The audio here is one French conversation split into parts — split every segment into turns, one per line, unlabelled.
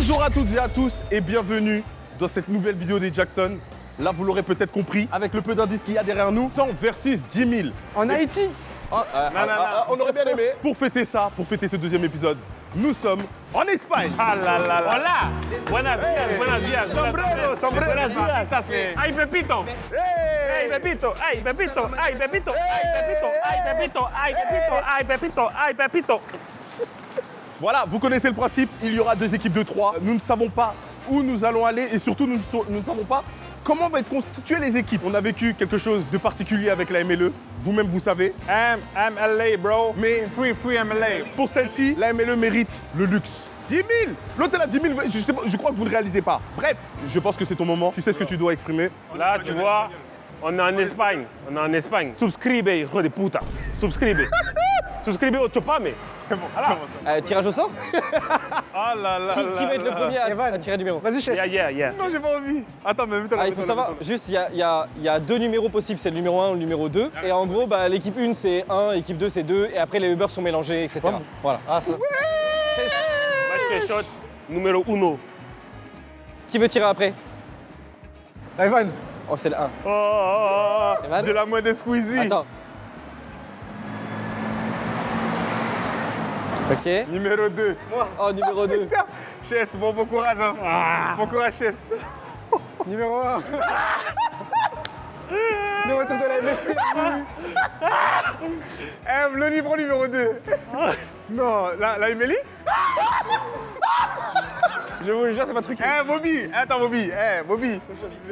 Bonjour à toutes et à tous et bienvenue dans cette nouvelle vidéo des Jackson. Là, vous l'aurez peut-être compris, avec le peu d'indices qu'il y a derrière nous, 100 versus 10 000.
En Haïti.
On aurait bien aimé. Pour fêter ça, pour fêter ce deuxième épisode, nous sommes en Espagne.
Ah là là là. Hola. Buenos días, buenos días.
Sombrero, sombrero.
Buenos días. Ay, Pepito. Ay, Pepito. Ay, Pepito. Ay, Pepito. Ay, Pepito. Ay, Pepito. Ay, Pepito. Ay, Pepito. Ay, Pepito.
Voilà, vous connaissez le principe, il y aura deux équipes de 3. Nous ne savons pas où nous allons aller et surtout nous ne savons pas comment vont être constituées les équipes. On a vécu quelque chose de particulier avec la MLE, vous-même vous savez.
MLA, bro.
Mais
Free MLA.
pour celle-ci, la MLE mérite le luxe. 10 000. L'autre elle a 10 000, je crois que vous ne le réalisez pas. Bref, je pense que c'est ton moment, tu sais ce que tu dois exprimer.
Là, tu vois, on est en Espagne. On est en Espagne. Subscribe, hijo de puta. Subscribe. Subscribe au Chopame.
C'est bon,
Tirage au sort.
Ah là là
Qui va être le premier à tirer un numéro?
Vas-y, Chess.
Yeah.
Non, j'ai pas envie. Attends, mais mets-toi là.
Il faut savoir, juste, il y a deux numéros possibles, c'est le numéro 1 ou le numéro 2. Et en gros, l'équipe 1 c'est 1, l'équipe 2 c'est 2, et après les Uber sont mélangés, etc. Voilà.
Ah, ça.
Match shot numéro 1.
Qui veut tirer après?
Evan.
Oh, c'est le 1.
Oh,
Evan
j'ai la main de Squeezie.
Attends. Ok.
Numéro 2.
Oh, numéro 2.
Chess, bon courage. Hein. Bon courage, Chess.
Numéro 1. Le retour de la MST.
Le livre numéro 2. Non, la Emily.
Je vous jure, c'est pas truqué.
Bobby. Attends, Bobby. Bobby.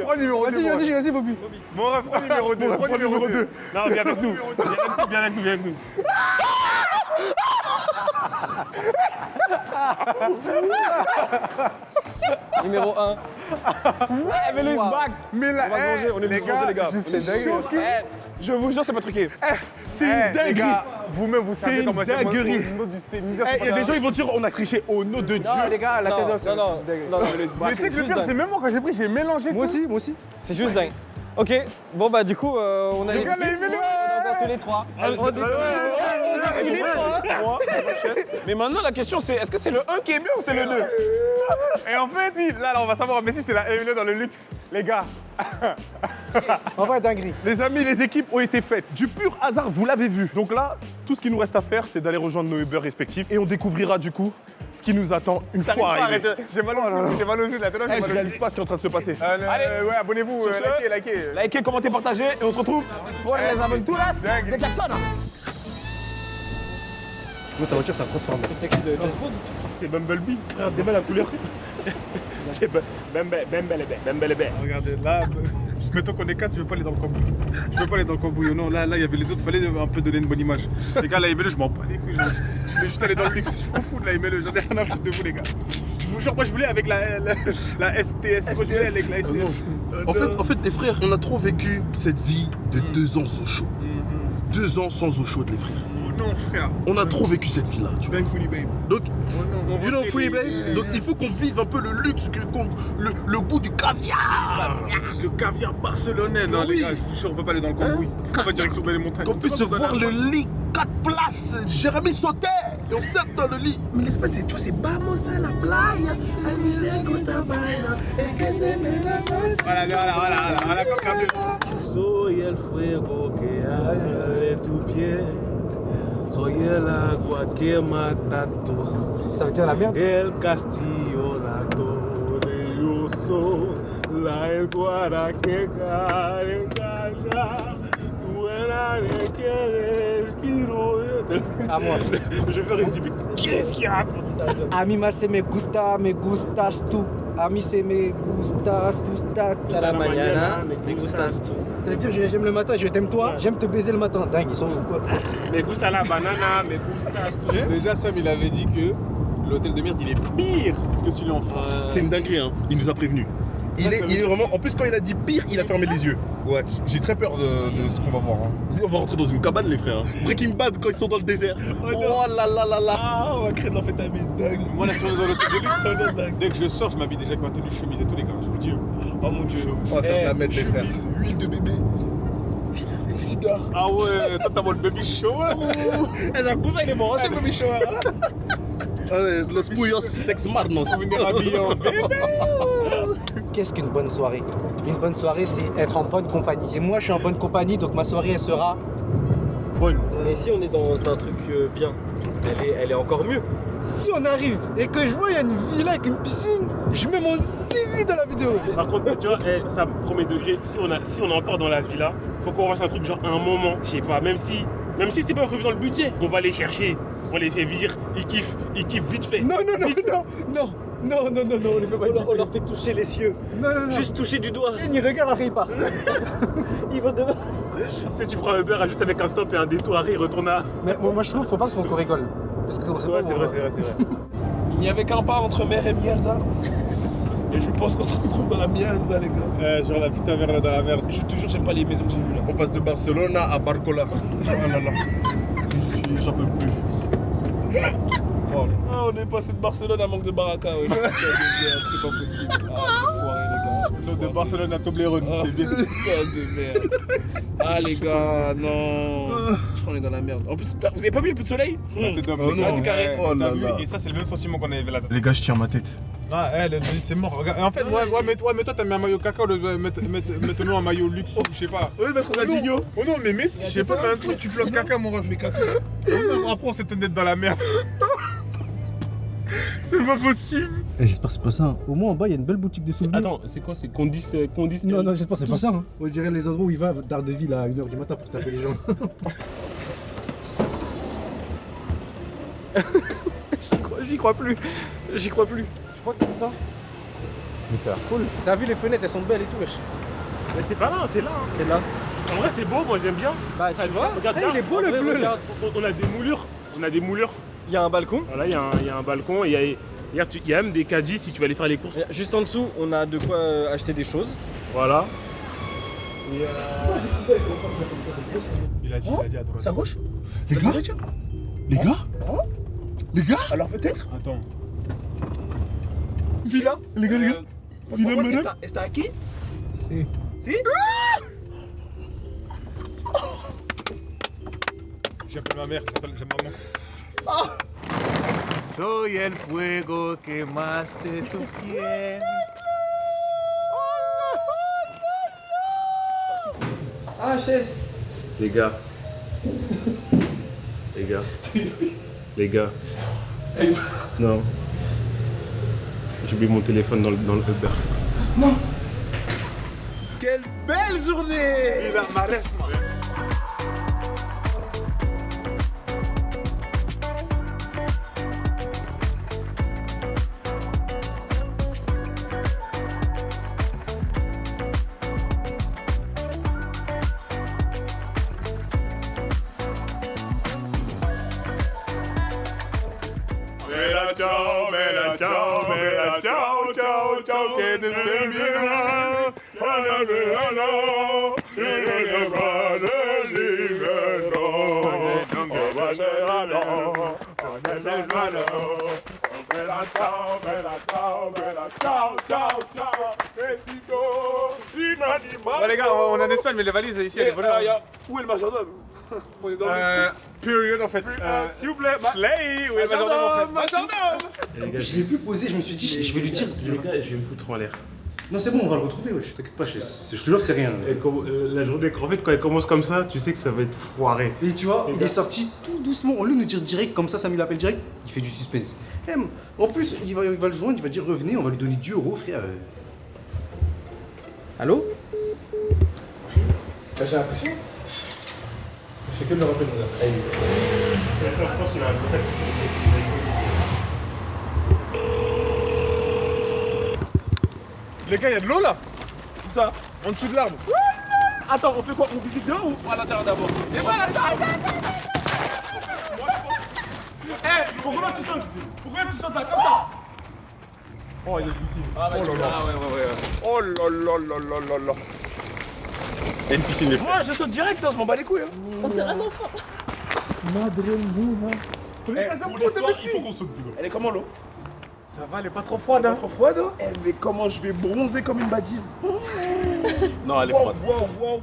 Prends le numéro 2.
Vas-y, Bobby.
Bon, prends le numéro 2. Prends le numéro 2.
Non, viens avec nous. Viens avec nous.
Numéro 1.
Emily is back.
Mais là,
On va se venger, on est
les
des venger, les gars.
je suis choqué.
Je vous jure, c'est pas truqué.
C'est une Les dinguerie. gars, vous-même, vous savez C'est comment une dinguerie. au nom du Seigneur. Il y a des gens, ils vont dire on a triché au nom de Dieu.
Non, les gars, la tête d'off,
Non.
Mais tu sais que le pire, c'est même moi quand j'ai pris, j'ai mélangé
Moi
tout.
aussi.
C'est juste dingue. Ok, bon du coup, on a
Les gars, là, ils
équipes.
mélangent.
On a tous les 3.
Mais maintenant, la question, c'est est-ce que c'est le 1 qui est bien ou c'est le 2?
Et en fait, si, là, on va savoir, mais si c'est la MLE dans le luxe, les gars.
En vrai, dinguerie.
Les amis, les équipes ont été faites. Du pur hasard, vous l'avez vu. Donc là, tout ce qu'il nous reste à faire, c'est d'aller rejoindre nos Uber respectifs et on découvrira du coup ce qui nous attend une fois arrivé. J'ai mal au jeu, là, Je réalise pas ce qui est en train de se passer.
Allez.
Ouais, abonnez-vous,
Sur ce,
likez.
Likez, commentez, partagez et on se retrouve pour les aventuras
Dingue.
de Jackson.
Moi, sa voiture, ça transforme.
C'est Bumblebee, regarde la couleur. C'est Bumblebee.
Regardez, là, mettons qu'on est 4, je veux pas aller dans le cambouis. Je veux pas aller dans le cambouis. Non, là, il y avait les autres, fallait un peu donner une bonne image. Les gars, la MLE, je m'en bats les couilles. Je vais juste aller dans le luxe. Je m'en fous de la MLE, j'en ai rien à foutre de vous, les gars. Je vous jure, moi, je voulais avec la STS. Moi, je voulais avec la STS.
En fait, les frères, on a trop vécu cette vie de 2 ans au chaud. 2 ans sans eau chaude, les frères.
Oh non, frère.
On a trop vécu cette vie-là, tu vois.
Thankfully, babe.
Donc,
on
you know,
refait
free,
les-
babe. Donc, il faut qu'on vive un peu le luxe, le goût du caviar.
Le caviar barcelonais. Non,
Oui.
les gars, je vous jure, on peut pas aller dans le cambouis. On va direction dans les montagnes.
Qu'on puisse voir le lit 4 places. Jérémy sautait et on sert dans le lit. Mais l'Espagne, tu vois, c'est vamos a la playa. A mí se gusta bailar. Es que se me la
Voilà, comme caviar.
Soy el fuego que arde tu piel. Soy el agua que mata tus.
Ça veut dire la merde.
El castillo, la torre, yo soy la iguana que carga. Buena de que respiro.
À moi.
Je veux résumer. Qu'est-ce qu'il y a?
A mí más me gustas tú. A mí se me gustas tú.
A la mañana, me gustas tú.
Ça veut dire j'aime le matin, je t'aime toi, j'aime te baiser le matin. Dingue, ils s'en foutent quoi.
Me gusta la banana, me gusta.
Déjà, Sam, il avait dit que l'hôtel de merde, il est pire que celui en France.
C'est une dinguerie, hein. Il nous a prévenus. Il est vraiment. En plus, quand il a dit pire, il a fermé les yeux. Ouais, j'ai très peur de ce qu'on va voir. Hein. On va rentrer dans une cabane, les frères. Hein. Breaking Bad quand ils sont dans le désert. Oh là là là là.
Ah, on va créer de l'amphétamine, dingue. Moi, là, si on est dans l'hôtel de luxe, dès que je sors, je m'habille déjà avec ma tenue chemise et tout, les gars. Je vous dis, oh mon dieu.
On va faire de la mettre, les frères.
chemise.
Huile de bébé. Cigare.
Ah ouais, toi, t'as mon baby shower.
J'ai un cousin, il est mort, c'est
baby shower.
Los Puyos Sex Marnos.
Venir habiller en bébé.
Qu'est-ce qu'une bonne soirée? Une bonne soirée, c'est être en bonne compagnie. Et moi, je suis en bonne compagnie, donc ma soirée, elle sera bonne.
Mais si on est dans un truc bien, elle est encore mieux.
Si on arrive et que je vois, il y a une villa avec une piscine, je mets mon zizi dans la vidéo.
Par contre, tu vois, ça premier degré, si on est encore dans la villa, faut qu'on fasse un truc genre un moment, je sais pas, même si c'est pas prévu dans le budget, on va les chercher, on les fait vivre, ils kiffent vite fait.
Non, on les fait pas.
On leur fait toucher les cieux.
Non.
Juste toucher du doigt.
Ils regardent, après ils partent.
Ils vont demain.
Si tu prends un Uber juste avec un stop et un détour, il retourne à...
Mais moi, je trouve, faut pas qu'on rigole. Parce que
Ouais, c'est vrai.
Il n'y avait qu'un pas entre mer et mierda. Et je pense qu'on se retrouve dans la mierda, les gars.
Genre la putain vers dans la merde.
Je te jure, j'aime pas les maisons que j'ai vues là.
On passe de Barcelona à Barcola. Oh là là. J'en peux plus. Oh.
Ah, on est passé de Barcelone à manque de baraka, ouais. Putain de merde, c'est pas possible. Ah, c'est foiré, les gars.
L'autre de Barcelone à Toblerone,
Ah,
c'est bien.
putain de merde. Ah, les gars, non. Je crois qu'on est dans la merde. En plus, vous avez pas vu le peu de soleil?
Oh
non.
c'est carré.
Oh là
T'as vu
là.
Et ça, c'est le même sentiment qu'on avait là.
Les gars, je tiens ma tête.
Ah, c'est mort. Regarde. En fait, mais toi, t'as mis un maillot caca, mettons-nous un maillot luxe ou je sais pas.
Oui, mais Ronaldinho.
Oh non, mais Messi, je sais pas, mais un truc, tu flottes caca, mon ref. Mais caca. Après, on s'était d'être dans la merde. C'est pas possible.
J'espère que c'est pas ça. Au moins en bas, il y a une belle boutique de souvenirs.
Attends, c'est quoi? C'est Condis
Non, j'espère que c'est pas ça. On dirait les endroits où il va d'Ardeville à 1h du matin pour taper les gens.
J'y crois plus.
Je crois que c'est ça.
Mais ça a l'air cool.
T'as vu les fenêtres, elles sont belles et tout, wesh.
Mais c'est pas là, c'est là.
C'est là.
En vrai, c'est beau, moi j'aime bien.
Bah, tu vois,
Regarde,
il
tiens,
est beau,
en
le
vrai,
bleu, là.
regarde, on a des moulures.
il y a un balcon.
Voilà, il y a un balcon, il y a même des caddies si tu vas aller faire les courses.
Juste en dessous, on a de quoi acheter des choses.
Voilà.
Il a dit à droite.
C'est à gauche?
Les gars Les gars
Alors peut-être?
Attends.
Villa Les gars Villa madame
¿Está aquí? Si.
J'appelle ma mère, j'appelle maman.
Soy el fuego quemaste tu piel.
Ah, chaise.
Les gars. Non. J'ai oublié mon téléphone dans le Uber.
Quelle belle journée!
Il a Maresma. Ciao, ciao, que ne se viera. Bon les gars, on est en Espagne, mais les valises ici, elle est volée.
Où est le majordome? On est dans le
Period en fait.
S'il vous plaît,
Slay, oui, majordome.
Je l'ai vu poser, je me suis dit, je vais lui dire.
Les gars, je vais me foutre en l'air.
Non, c'est bon, on va le retrouver, wesh. T'inquiète pas, je te jure, c'est rien.
Et la journée, en fait, quand elle commence comme ça, tu sais que ça va être foiré.
Et tu vois, il est sorti tout doucement. Au lieu de nous dire direct, comme ça, Samy l'appelle direct, il fait du suspense. En plus, il va le joindre, il va dire revenez, on va lui donner 10 €, frère. Allô? J'ai l'impression. Je fais que de le rappeler, mon gars.
Je pense qu'il a un contact.
Les gars, il y a de l'eau là. Où ça? En dessous de l'arbre.
Attends, on fait quoi? On visite dehors ou à l'intérieur d'abord? Et voilà, pourquoi tu sautes? Pourquoi tu sautes là comme ça?
Oh, il y a une piscine.
Ah, bah, ouais.
Oh là là là là là là. Il y a une piscine, les frères.
Moi, je saute direct, hein, je m'en bats les couilles. On dirait un enfant.
Pour l'instant, il faut qu'on saute dedans.
Elle est comment l'eau?
Ça va, elle est pas trop froide. Hein.
Trop froide? Mais comment je vais bronzer comme une bâtisse? Non, elle est froide.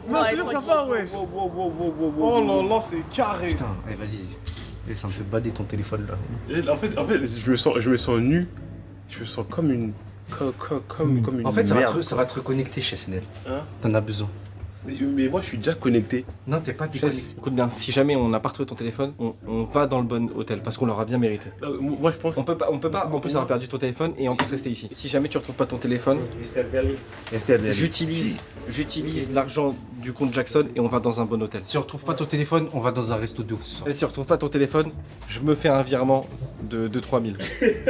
Non, c'est sûr, ça va, wesh. Oh là là, c'est carré.
Putain, allez, vas-y. Et ça me fait bader ton téléphone là.
Et en fait, je me sens nu. Je me sens comme une. Comme une
En fait,
merde.
ça va te reconnecter chez Snell.
Hein?
T'en as besoin.
Mais moi, je suis déjà connecté.
Non, t'es pas déconnecté.
Chess, écoute bien, si jamais on n'a pas retrouvé ton téléphone, on va dans le bon hôtel parce qu'on l'aura bien mérité.
Moi, je pense.
On peut pas, en plus avoir perdu ton téléphone et en plus rester ici. Si jamais tu retrouves pas ton téléphone, j'utilise l'argent du compte Jackson et on va dans un bon hôtel.
Si on retrouve pas ton téléphone, on va dans un resto de ouf ce soir.
Et si on retrouve pas ton téléphone, je me fais un virement de 3000.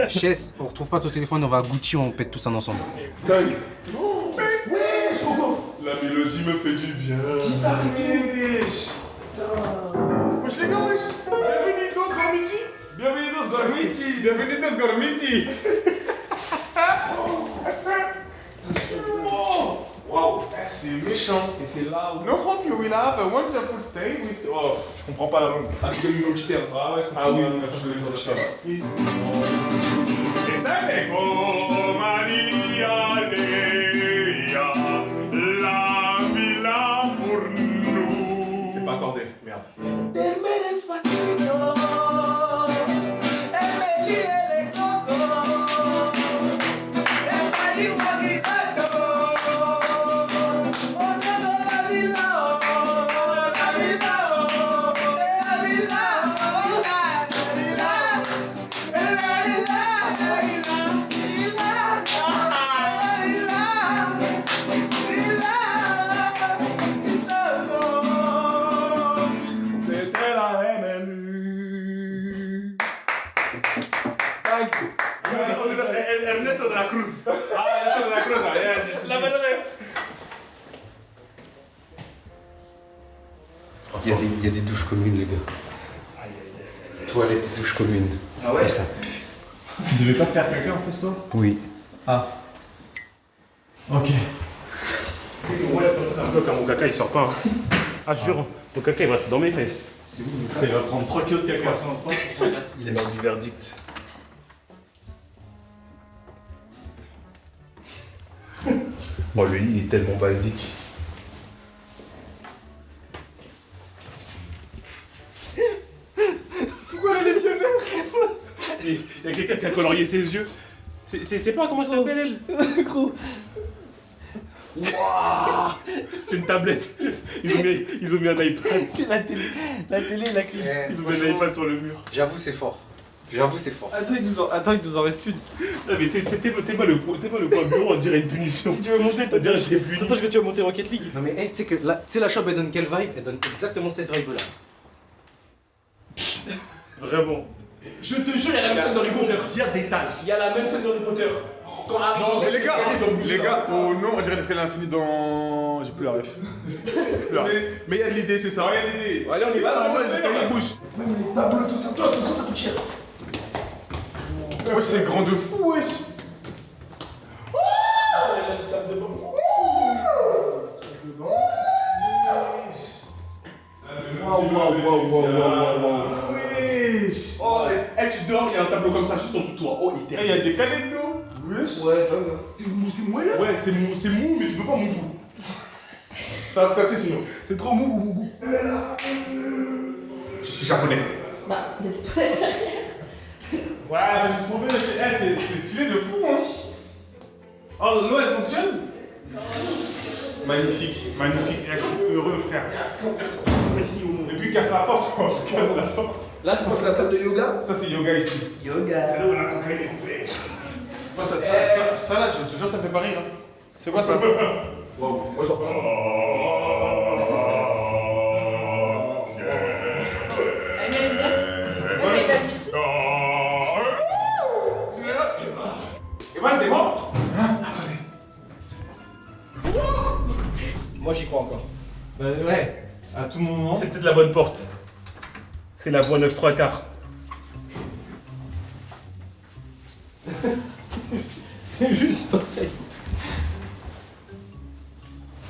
Chess, on retrouve pas ton téléphone, on va à Gucci, on pète tous un ensemble.
La mélodie me fait du bien.
Wesh les gars, wesh. Bienvenue dans Gormiti.
Bienvenue dans ce Gormiti.
Bienvenue dans Gormiti.
Waouh.
C'est méchant.
Et c'est là où.
No hope you will have a wonderful stay with... Oh, je comprends pas la langue.
Ah, tu donnes une autre terme. Ah ouais, je comprends.
Ah oui,
pas.
je donne une autre terme.
C'est pas accordé, merde.
Ernesto de la Cruz. Ah, Ernesto de la Cruz.
La bonne rêve.
Il y a des douches communes, les gars. Toilettes et douches communes.
Ah ouais?
Et ça.
Tu devais pas faire caca en fait, toi?
Oui.
Ah. Ok.
Moi, c'est un peu quand mon caca il sort pas. Hein. Ah, je jure, mon caca il va rester dans mes fesses.
Il va prendre 3 kilos de caca.
C'est l'heure du verdict. Bon, le lit il est tellement basique.
Pourquoi elle a les yeux verts?
Il y a quelqu'un qui a colorié ses yeux. C'est pas comment ça s'appelle elle?
Gros.
C'est une tablette. Ils ont mis un iPad.
C'est la télé la clé.
Ils ont mis un iPad sur le mur.
J'avoue, c'est fort. J'avoue, c'est fort.
Attends, il nous en reste une.
Non mais t'es pas le coin bureau, on dirait une punition.
Si tu veux monter,
On dirait que t'es puni.
T'entends que tu vas monter Rocket League.
Non mais hey, tu sais que là, tu sais la shop elle donne quelle vibe? Elle donne exactement cette vibe là.
Vraiment. Je te jure, il y a la même scène dans Harry Potter.
Pire détail.
Il y a la même scène dans Harry Potter. Quand Harry
Non, mais les gars, oh non, on dirait l'escalier infini dans. J'ai plus la ref.
Mais il y a de l'idée, c'est ça.
il y a l'idée.
Allez, on y
C'est
va.
pas normal, les escaliers bougent.
Même les tableaux, tout ça. Toi, ça coûte cher. Ouais, c'est grand de fou, wesh. Wesh.
Oh, tu dors, il y a un tableau comme ça juste en dessous de toi. Oh, il
Il y a des canettes d'eau.
Wesh.
Ouais,
C'est mou là. Ouais, c'est mou, mais tu peux pas mou. Ça va se casser sinon.
c'est trop mou.
Je suis japonais.
Bah, il y a des toilettes derrière.
Ouais, mais j'ai trouvé, c'est stylé de fou, hein. Oh, l'eau elle fonctionne? Magnifique. Eh, je suis heureux, frère. Et puis casse la porte, casse la porte.
Là, c'est quoi, c'est la salle de yoga?
Ça, c'est yoga ici.
Yoga.
C'est là où la cocaïne est coupée. Moi, ça là, je te jure, ça me fait pas rire. Hein. C'est quoi ça?
Wow, moi j'en parle.
Elle est bien. Vous avez pas vu ici?
Evan, t'es mort?
Moi j'y crois encore.
Bah ouais, à tout moment.
C'est peut-être la bonne porte. C'est la voie 9-3 quarts.
C'est juste pareil.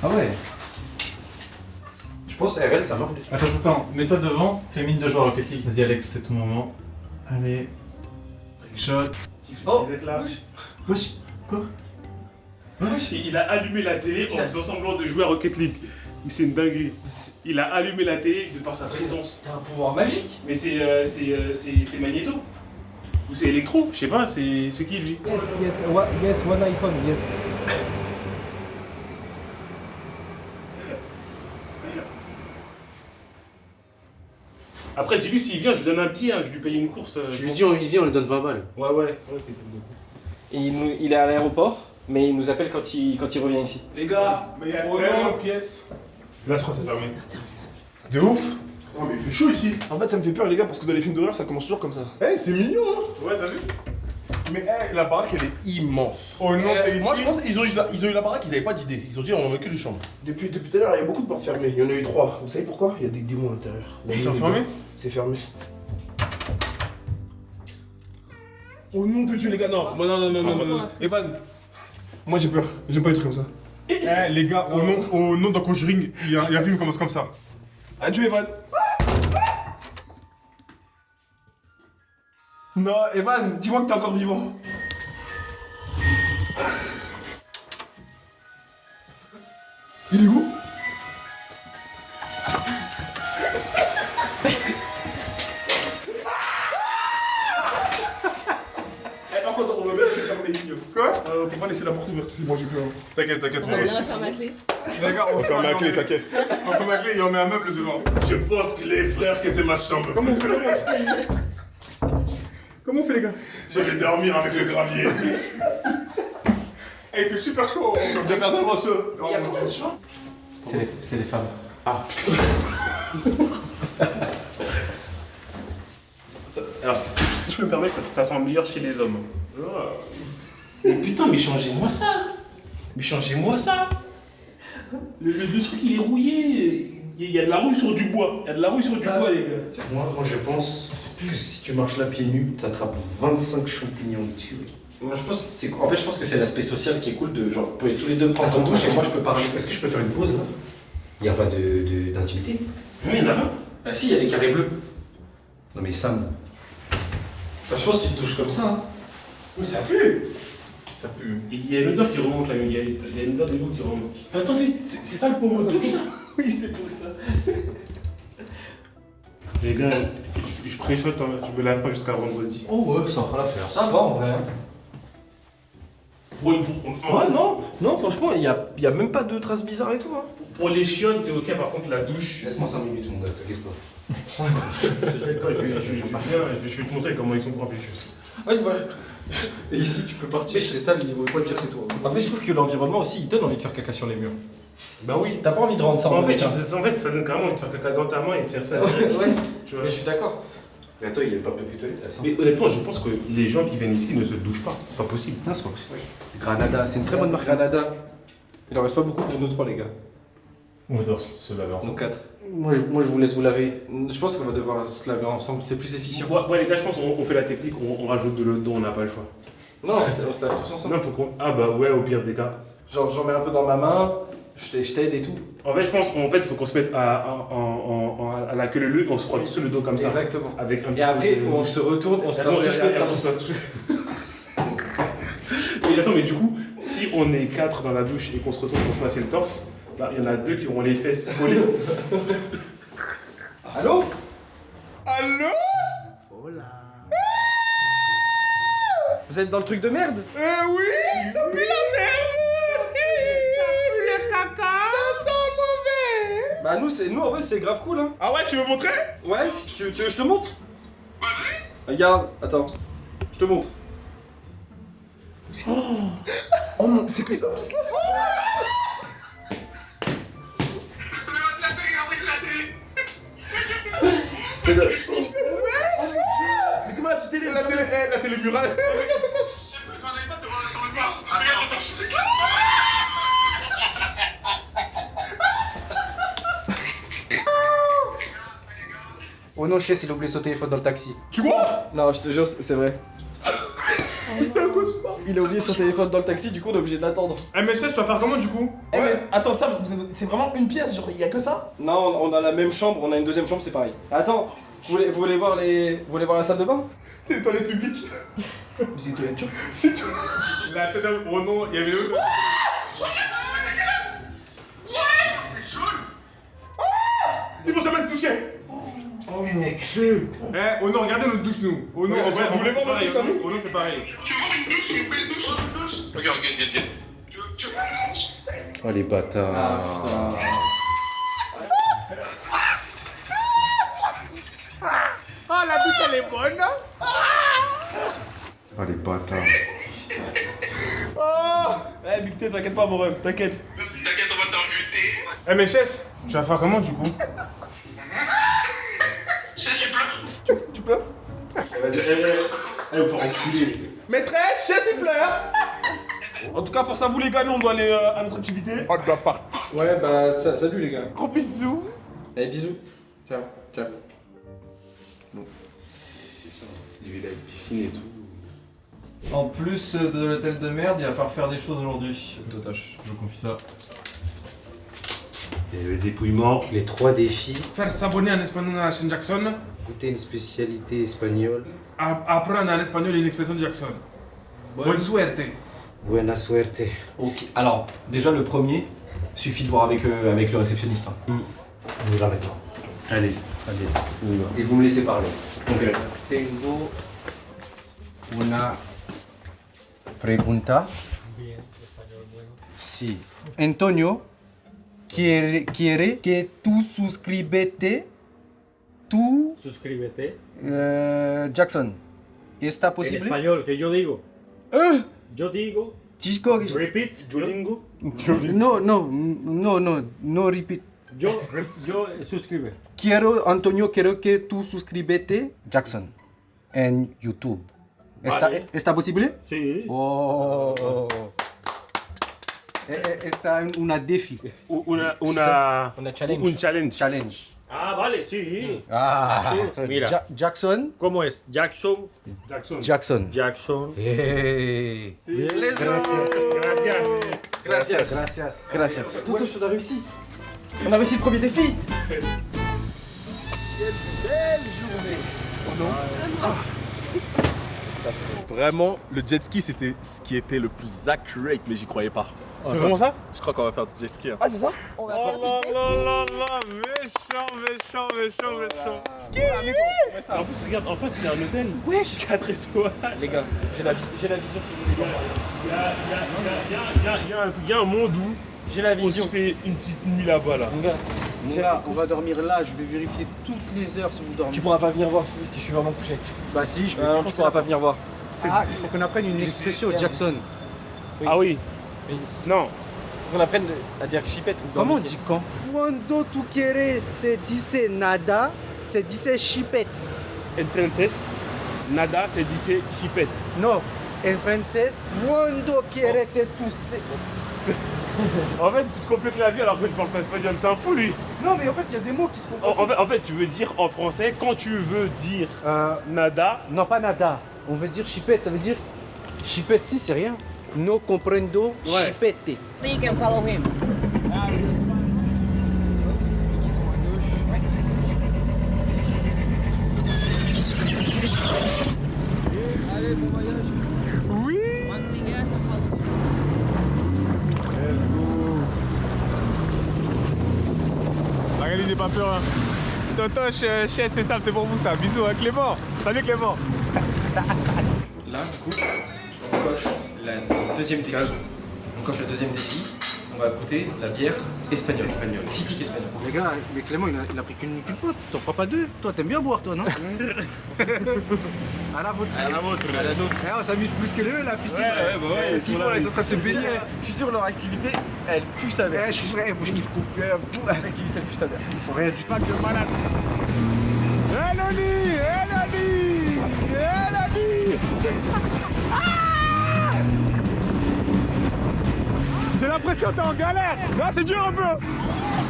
Ah ouais. Je pense RL ça marche.
Attends, mets-toi devant, fais mine de jouer à Rocket League. Vas-y Alex, c'est ton moment. Allez. Trickshot.
Vous êtes là.
Wesh, quoi?
Il a allumé la télé en faisant semblant de jouer à Rocket League. c'est une dinguerie. Il a allumé la télé de par sa présence.
C'est un pouvoir magique.
Mais c'est Magneto. Ou c'est Electro, je sais pas, c'est qui lui?
Yes, one iPhone, yes.
Après, dis-lui s'il vient, je lui donne un billet, hein, je lui paye une course.
Tu lui dis, il vient, on lui donne 20 balles.
Ouais, c'est vrai que c'est beaucoup.
Et il est à l'aéroport, mais il nous appelle quand il revient ici.
Les gars,
Mais il y a
oh
tellement
non.
de pièces.
Là, je crois que c'est fermé.
De ouf. Oh, mais il fait chaud ici.
En fait, ça me fait peur, les gars, parce que dans les films d'horreur, ça commence toujours comme ça.
Eh, c'est mignon, hein.
Ouais, t'as vu?
Mais la baraque, elle est immense.
Oh non, t'es ici.
Moi, je pense qu'ils ont eu la baraque, ils avaient pas d'idée. Ils ont dit, on en a que des chambres.
Depuis tout à l'heure, il y a beaucoup de portes fermées. Il y en a eu 3. Vous savez pourquoi? Il y a des démons à l'intérieur.
Ils sont fermés?
C'est fermé.
Oh nom de Dieu, les gars, non. Non. Evan, moi j'ai peur. J'aime pas les trucs comme ça. Eh, les gars, au nom d'un Conjuring, il y a un film qui commence comme ça. Adieu, Evan. Non, Evan, dis-moi que t'es encore vivant. Il est où?
Par contre, on va bien se fermer ici.
Quoi? Faut pas laisser la porte ouverte, c'est bon, j'ai peur.
T'inquiète,
On va bien la faire ma clé.
Les gars, on
ferme la clé, t'inquiète.
On ferme la clé et on met un meuble devant.
Je pense que les frères, que c'est ma chambre.
Comment on fait les gars? Comment on fait les gars?
Je vais dormir avec le gravier.
Eh, il fait super chaud.
Je vais faire tellement chaud.
Il y a combien de chambres?
C'est les femmes.
Alors, si je peux me permettre, ça sent meilleur chez les hommes. Mais putain, mais changez-moi ça! Mais changez-moi ça! Le truc, il est rouillé. Il y a de la rouille sur du bois. Il y a de la rouille sur du bois, les gars.
Moi, je pense que si tu marches là pieds nus, t'attrapes 25 champignons dessus.
Moi, je pense que c'est l'aspect social qui est cool de genre, vous pouvez tous les deux prendre en douche et moi je peux parler.
Est-ce que je peux faire une pause là? Y a pas d'intimité?
Oui, il y en a pas.
Ah si, il y a des carrés bleus.
Non mais Sam,
Enfin, je pense que tu te touches comme ça. Hein.
Mais ça pue! Ça pue. Il y a une odeur qui remonte là, il y a une odeur d'égout qui remonte. Attendez, c'est ça le pommeau de douche là? Oui, c'est pour ça. Les gars, je préchote, hein, je me lave pas jusqu'à vendredi.
oh ouais, ça fera l'affaire.
Ça va en vrai. Hein.
Ouais, non, franchement, il y a même pas de traces bizarres et tout. Hein.
Pour les chiottes, c'est ok, par contre, la douche.
Laisse-moi 5 minutes mon gars, t'inquiète pas.
Je vais te montrer comment ils sont propres les chiottes.
Ouais, ouais.
Et ici, tu peux partir, c'est ça, il vaut pas te dire c'est toi.
En fait, je trouve que l'environnement aussi, il donne envie de faire caca sur les murs.
Bah oui.
T'as pas envie de rendre ça
En fait,
caca.
ça donne carrément envie de faire caca dans ta main et de faire ça.
Ouais,
Tu vois.
mais je suis d'accord.
Mais attends, il y a pas de toilette là, ça.
Mais honnêtement, je pense que les gens qui viennent ici ne se douchent pas. C'est pas possible.
Non, c'est pas possible. Granada, c'est une très
Très
bonne
bonne
marque.
marque. Granada. Il en reste pas beaucoup pour nous 3, les gars.
On doit se laver
Nous 4.
Moi, je vous laisse vous laver.
Je pense qu'on va devoir se laver ensemble, c'est plus efficient.
Ouais, les gars, je pense qu'on fait la technique, on rajoute de l'eau dedans, on n'a pas le choix.
Non, on se lave tous ensemble.
Non, faut qu'on. Ah bah ouais, au pire des cas.
Genre, j'en mets un peu dans ma main, je t'aide et tout.
En fait, je pense qu'en fait, faut qu'on se mette à la queue leu et on se frotte sur le dos comme ça.
Exactement.
Avec un petit
Et après,
peu de-
on se retourne et on se
Attends,
lave tous le
attends,
torse.
Et attends, mais du coup, si on est 4 dans la douche et qu'on se retourne pour se masser le torse, bah, il y en a 2 qui auront les fesses collées.
Allô?
Allô?
Vous êtes dans le truc de merde?
Oui, ça pue la merde. Ça pue le caca. Ça sent mauvais.
Bah nous en vrai c'est grave cool hein.
Ah ouais, tu veux montrer?
Ouais, si tu veux je te montre. Regarde, attends, je te montre.
Oh non, c'est que ça.
C'est le...
Mais comment la petite télé? La télé murale.
Oh non, Chess, il a oublié son téléphone dans le taxi.
Tu vois?
Non, je te jure, c'est vrai. Il a oublié son téléphone dans le taxi, du coup on est obligé d'attendre.
Eh, mais ça, tu vas faire comment du coup?
Eh mais attends, ça, c'est vraiment une pièce, genre il y a que ça?
Non, on a la même chambre, on a une deuxième chambre, c'est pareil. Attends, vous voulez voir la salle de bain?
C'est les toilettes publiques.
Mais c'est une toilette turque.
C'est tout.
La tête d'un. Oh non, il y avait le. Eh, Ono, regardez notre douche, nous. Ono, en vrai,
vous voulez voir notre douche à nous?
Ono, c'est pareil.
Tu veux voir une douche, une belle douche? Regarde, regarde. Tu veux voir une douche?
Oh les bâtards.
Ah putain.
Ah, la douche, elle est bonne.
Oh les bâtards.
Eh, Big T, t'inquiète pas, mon ref, t'inquiète.
Vas-y, t'inquiète, on va t'inviter.
Eh, mais Chess, tu vas faire comment du coup?
Tu pleures?
Tu pleures?
Elle va faire enculer.
Maîtresse, Chess, il pleure.
En tout cas, force à vous, les gars, nous, on doit aller à notre activité.
On doit partir.
Ouais, bah salut les gars.
Gros bisous.
Allez, bisous. Ciao, ciao.
Il y avait la piscine et tout.
En plus de l'hôtel de merde, il va falloir faire des choses aujourd'hui. Totoche, je vous confie ça.
Il y avait le dépouillement.
Les 3 défis.
Faire s'abonner en espagnol à la chaîne Jackson.
Goûter une spécialité espagnole.
Apprendre en espagnol une expression de Jackson. Bonne suerte.
Buena suerte.
Ok, alors, déjà le premier, suffit de voir avec le réceptionniste.
On y va maintenant.
Allez, on y va.
Et vous me laissez parler.
Ok. Tengo una pregunta. Sí. Antonio quiere que tú suscríbete.
Suscríbete.
Jackson. ¿Está posible?
En español, que yo digo.
¿Eh?
Yo digo.
Chico.
Repeat.
Duolingo.
No repeat.
Yo suscribe.
Antonio, quiero que tú suscríbete. Jackson. En YouTube.
Vale.
¿Está posible?
Sí.
Oh. Está una défi.
Una
challenge.
Un challenge.
Challenge.
Ah, vale, sí.
Sí.
Mira.
Jackson.
¿Cómo es? Jackson.
Jackson.
Jackson.
Hey.
Bien.
Gracias. Totoche, on a réussi. On a réussi le premier défi.
Vraiment, le jet ski, c'était ce qui était le plus accurate, mais j'y croyais pas.
C'est vraiment ça?
Je crois qu'on va faire du jet ski. Hein.
Ah, c'est ça?
Oh là là là, méchant.
En plus, regarde, en face, il y a un hôtel. Wesh 4 étoiles.
Les gars, j'ai la vision sur vous, les gars.
Il y a un monde où
J'ai la
on se
vision.
fait une petite nuit là-bas, là.
Mon gars,
Mon gars, on va dormir là, je vais vérifier toutes les heures si vous dormez.
tu pourras pas venir voir si je suis vraiment couché.
Bah si, je vais
Non, tu pourras pas venir voir.
Il faut qu'on apprenne une expression Jackson.
Ah oui. Non.
On apprenne à dire chipette ou
Comment on dit quand? Cuando tu quieres se dice nada, se dice chipette.
En français, nada se dice chipette.
Non, en français, cuando quieres te tu se...
En fait, tu compliques la vie alors que tu parles pas espagnol. C'est un fou, lui.
Non mais en fait, il y a des mots qui se font passer.
En fait, tu veux dire en français, quand tu veux dire nada,
Non, pas nada. On veut dire chipette, ça veut dire... Chipette, si, c'est rien. No comprendo chipette.
You can follow him.
Magali, n'aie pas peur. Hein. Totoche, Chess, c'est ça, c'est pour vous ça. Bisous, hein, Clément. Salut Clément.
Là, du coup, on coche le deuxième défi. On coche le deuxième défi. On va goûter la bière espagnole. Typique espagnole.
Les gars, mais Clément, il a pris qu'une pote. T'en prends pas deux? Toi, t'aimes bien boire, toi, non? À la vôtre.
à la vôtre.
À la nôtre.
Eh, on s'amuse plus que eux, la piscine.
Ouais, bah ouais.
Qu'est-ce qu'ils font là? Ils sont en train de se baigner.
Je suis sûr leur activité, elle pue sa mère.
Eh, je suis vrai, il faut
L'activité, elle pue sa mère.
il faut rien du tout.
Pack de malade. Elodie. J'ai l'impression que t'es en galère. Là, c'est dur un peu.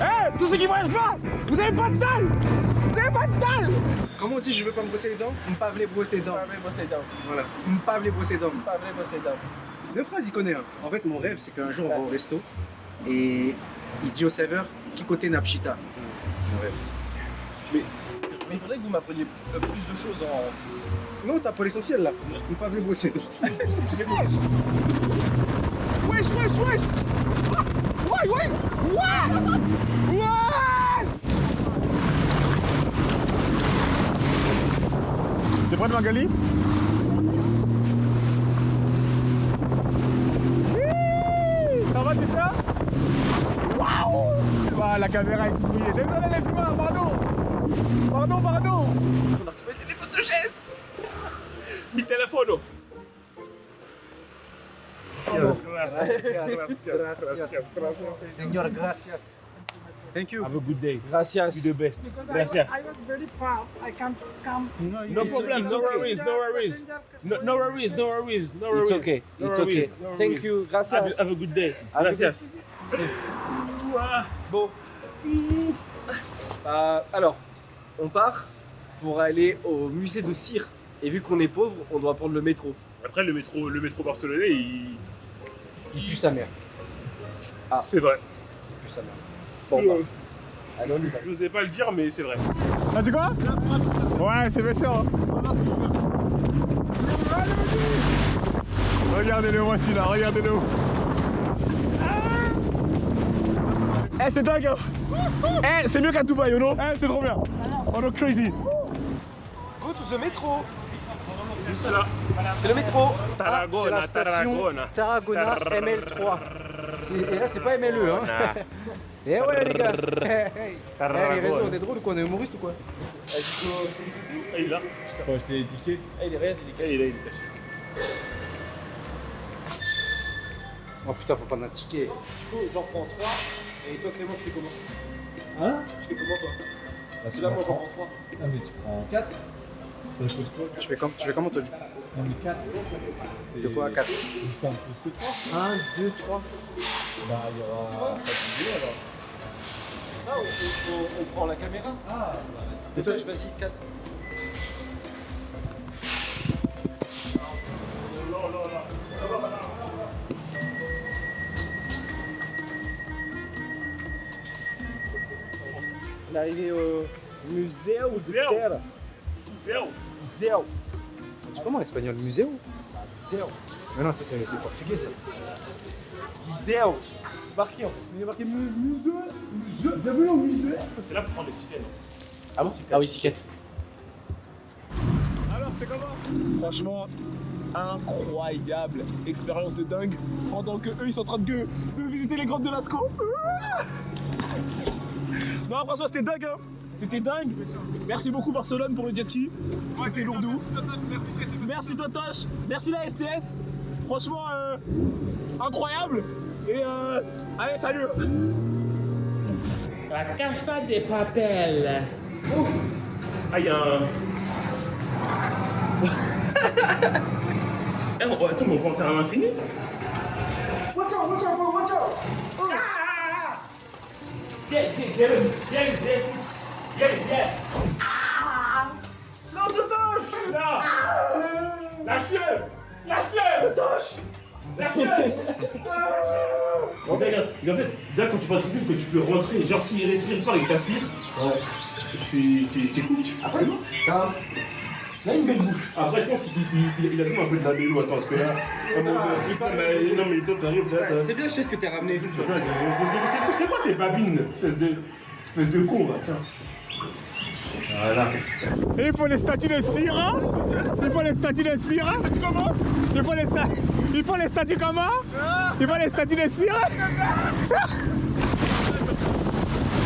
Eh, tous ceux qui voyagent pas, vous avez pas de dalle. Vous avez pas de dalle.
Comment on dit je veux pas me brosser les dents? M'pas les brosser les dents. Voilà. M'pas les brosser les dents. Deux phrases, il connaît. Hein. En fait, mon rêve, c'est qu'un jour, on va au resto et il dit au serveur qui côté Napchita. Mon rêve.
Mais il faudrait que vous m'appreniez plus de choses en.
Non, t'as pas l'essentiel là. M'pas les brosser les dents.
Wesh. Ouais. T'es prêt, Magali? Ça va, tu tiens? Waouh! Ah, la caméra est mouillée. Désolé les humains, pardon! Pardon!
On a retrouvé le téléphone de chaise.
Mi telefono.
Gracias. Señor, gracias. Thank you.
Have a good day.
Gracias.
You the best.
Because
Gracias.
I was very far. I can't come.
No problem. No worries. No worries. No worries. No worries. No worries.
It's okay.
No
It's okay.
worries. No
Thank
worries.
you. Gracias.
Have a good day.
Have a good-
Gracias.
Bon. Alors, on part pour aller au musée de cire. Et vu qu'on est pauvre, on doit prendre le métro.
Après, le métro barcelonais, il
pue sa mère. Ah.
C'est vrai.
Il pue sa mère. Bon, bah. Allez, on y va.
Je n'osais pas le dire, mais c'est vrai.
T'as dit quoi? Ouais, c'est méchant. Hein. Regardez-le, voici là, regardez-le.
Eh, c'est dingue, hein. Eh, c'est mieux qu'à Dubaï, you know.
Eh, c'est trop bien. On est crazy.
Go to the métro.
Juste là.
C'est le métro.
C'est la station Tarragona ML3. Et là, c'est pas MLE, hein. Eh ouais, les gars. Hey, raison, on est drôle ou quoi? On est humoriste ou quoi?
Ah, il est là.
Faut acheter les tickets.
Il est rien, il est
Il est là.
Oh putain, faut prendre un ticket.
Du coup, j'en prends 3. Et toi, Clément, tu fais comment?
Hein?
Tu fais comment, toi?
Bah,
Celui-là, moi, j'en prends 3.
Ah, mais tu prends 4. Ça coûte quoi?
Tu fais comment toi du coup?
Non, mais 4.
De quoi 4?
Juste un plus que 3.
1, 2, 3.
Bah, il y aura pas de budget alors.
Ah, on prend la caméra.
Ah,
Et toi, vas-y, 4. On est arrivé au musée ou
Museu.
On dit comment l'espagnol? Museo?
Museo.
Mais non, ça c'est portugais ça.
Museo. C'est marqué en fait.
il y a marqué musée. Bienvenue au musée.
C'est là pour prendre les tickets, non?
Ah bon? Ah oui, ticket.
Alors, c'était comment?
Franchement, incroyable. Expérience de dingue. Pendant que eux, ils sont en train de visiter les grottes de Lascaux. Non, franchement, c'était dingue, hein. C'était dingue. Merci beaucoup Barcelone pour le jet ski. C'était lourd de ouf. Merci Totoche. Merci la STS. Franchement, incroyable. Et allez, salut.
La Casa de Papel.
Ah, il y a un... Eh, attends, mais on va en faire à l'infini.
Watch out, watch out, bro, watch out.
Get it.
Non, Totoche.
Là. Lâche-le. Lâche-le. En fait, déjà quand tu passes ici, que tu peux rentrer, genre s'il respire fort et qu'il t'aspire, c'est cool. Après, là, une belle bouche. Après, je pense qu'il a fait un peu de la vélo. Attends, parce que là. Non, mais toi, t'arrives là.
C'est bien, je sais ce que t'es ramené ici.
C'est quoi ces babines? Espèce de con, là. Tiens. Voilà.
Et il faut les statues de cire, hein? Il faut les statues de cire, hein? C'est comment? Il faut les statues comment? Il faut les statues de cire?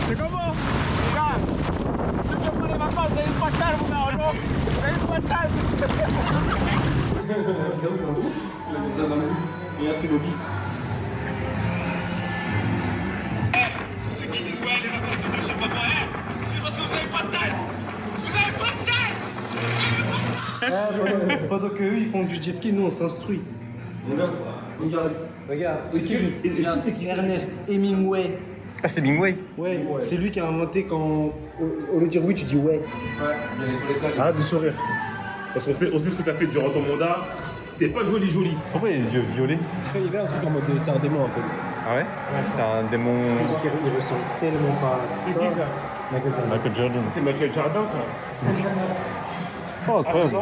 C'est comment?
Regarde, ceux qui ont pris les vacances, vous allez se passer, mon gars, non? Vous allez se passer.
Regarde, c'est Bobby.
Ceux qui disent ouais, les vacances c'est moche, je sais pas quoi, c'est parce que vous avez pas de taille. Vous avez pas de taille.
Pendant qu'eux ils font du jet ski, nous on s'instruit. Regarde, c'est qui Ernest Hemingway.
Ah, c'est Hemingway?
Ouais, c'est lui qui a inventé quand au lieu de dire oui, tu dis ouais.
Arrête de sourire. Parce qu'on sait ce que t'as fait durant ton mandat. C'était pas joli.
Pourquoi les yeux violets?
Il y avait un truc en mode c'est un démon un peu.
Ah ouais? C'est un démon.
Il ressemble tellement pas à
C'est
ça.
qui ça?
Michael Jordan.
C'est Michael Jardin, ça.
Oh, incroyable.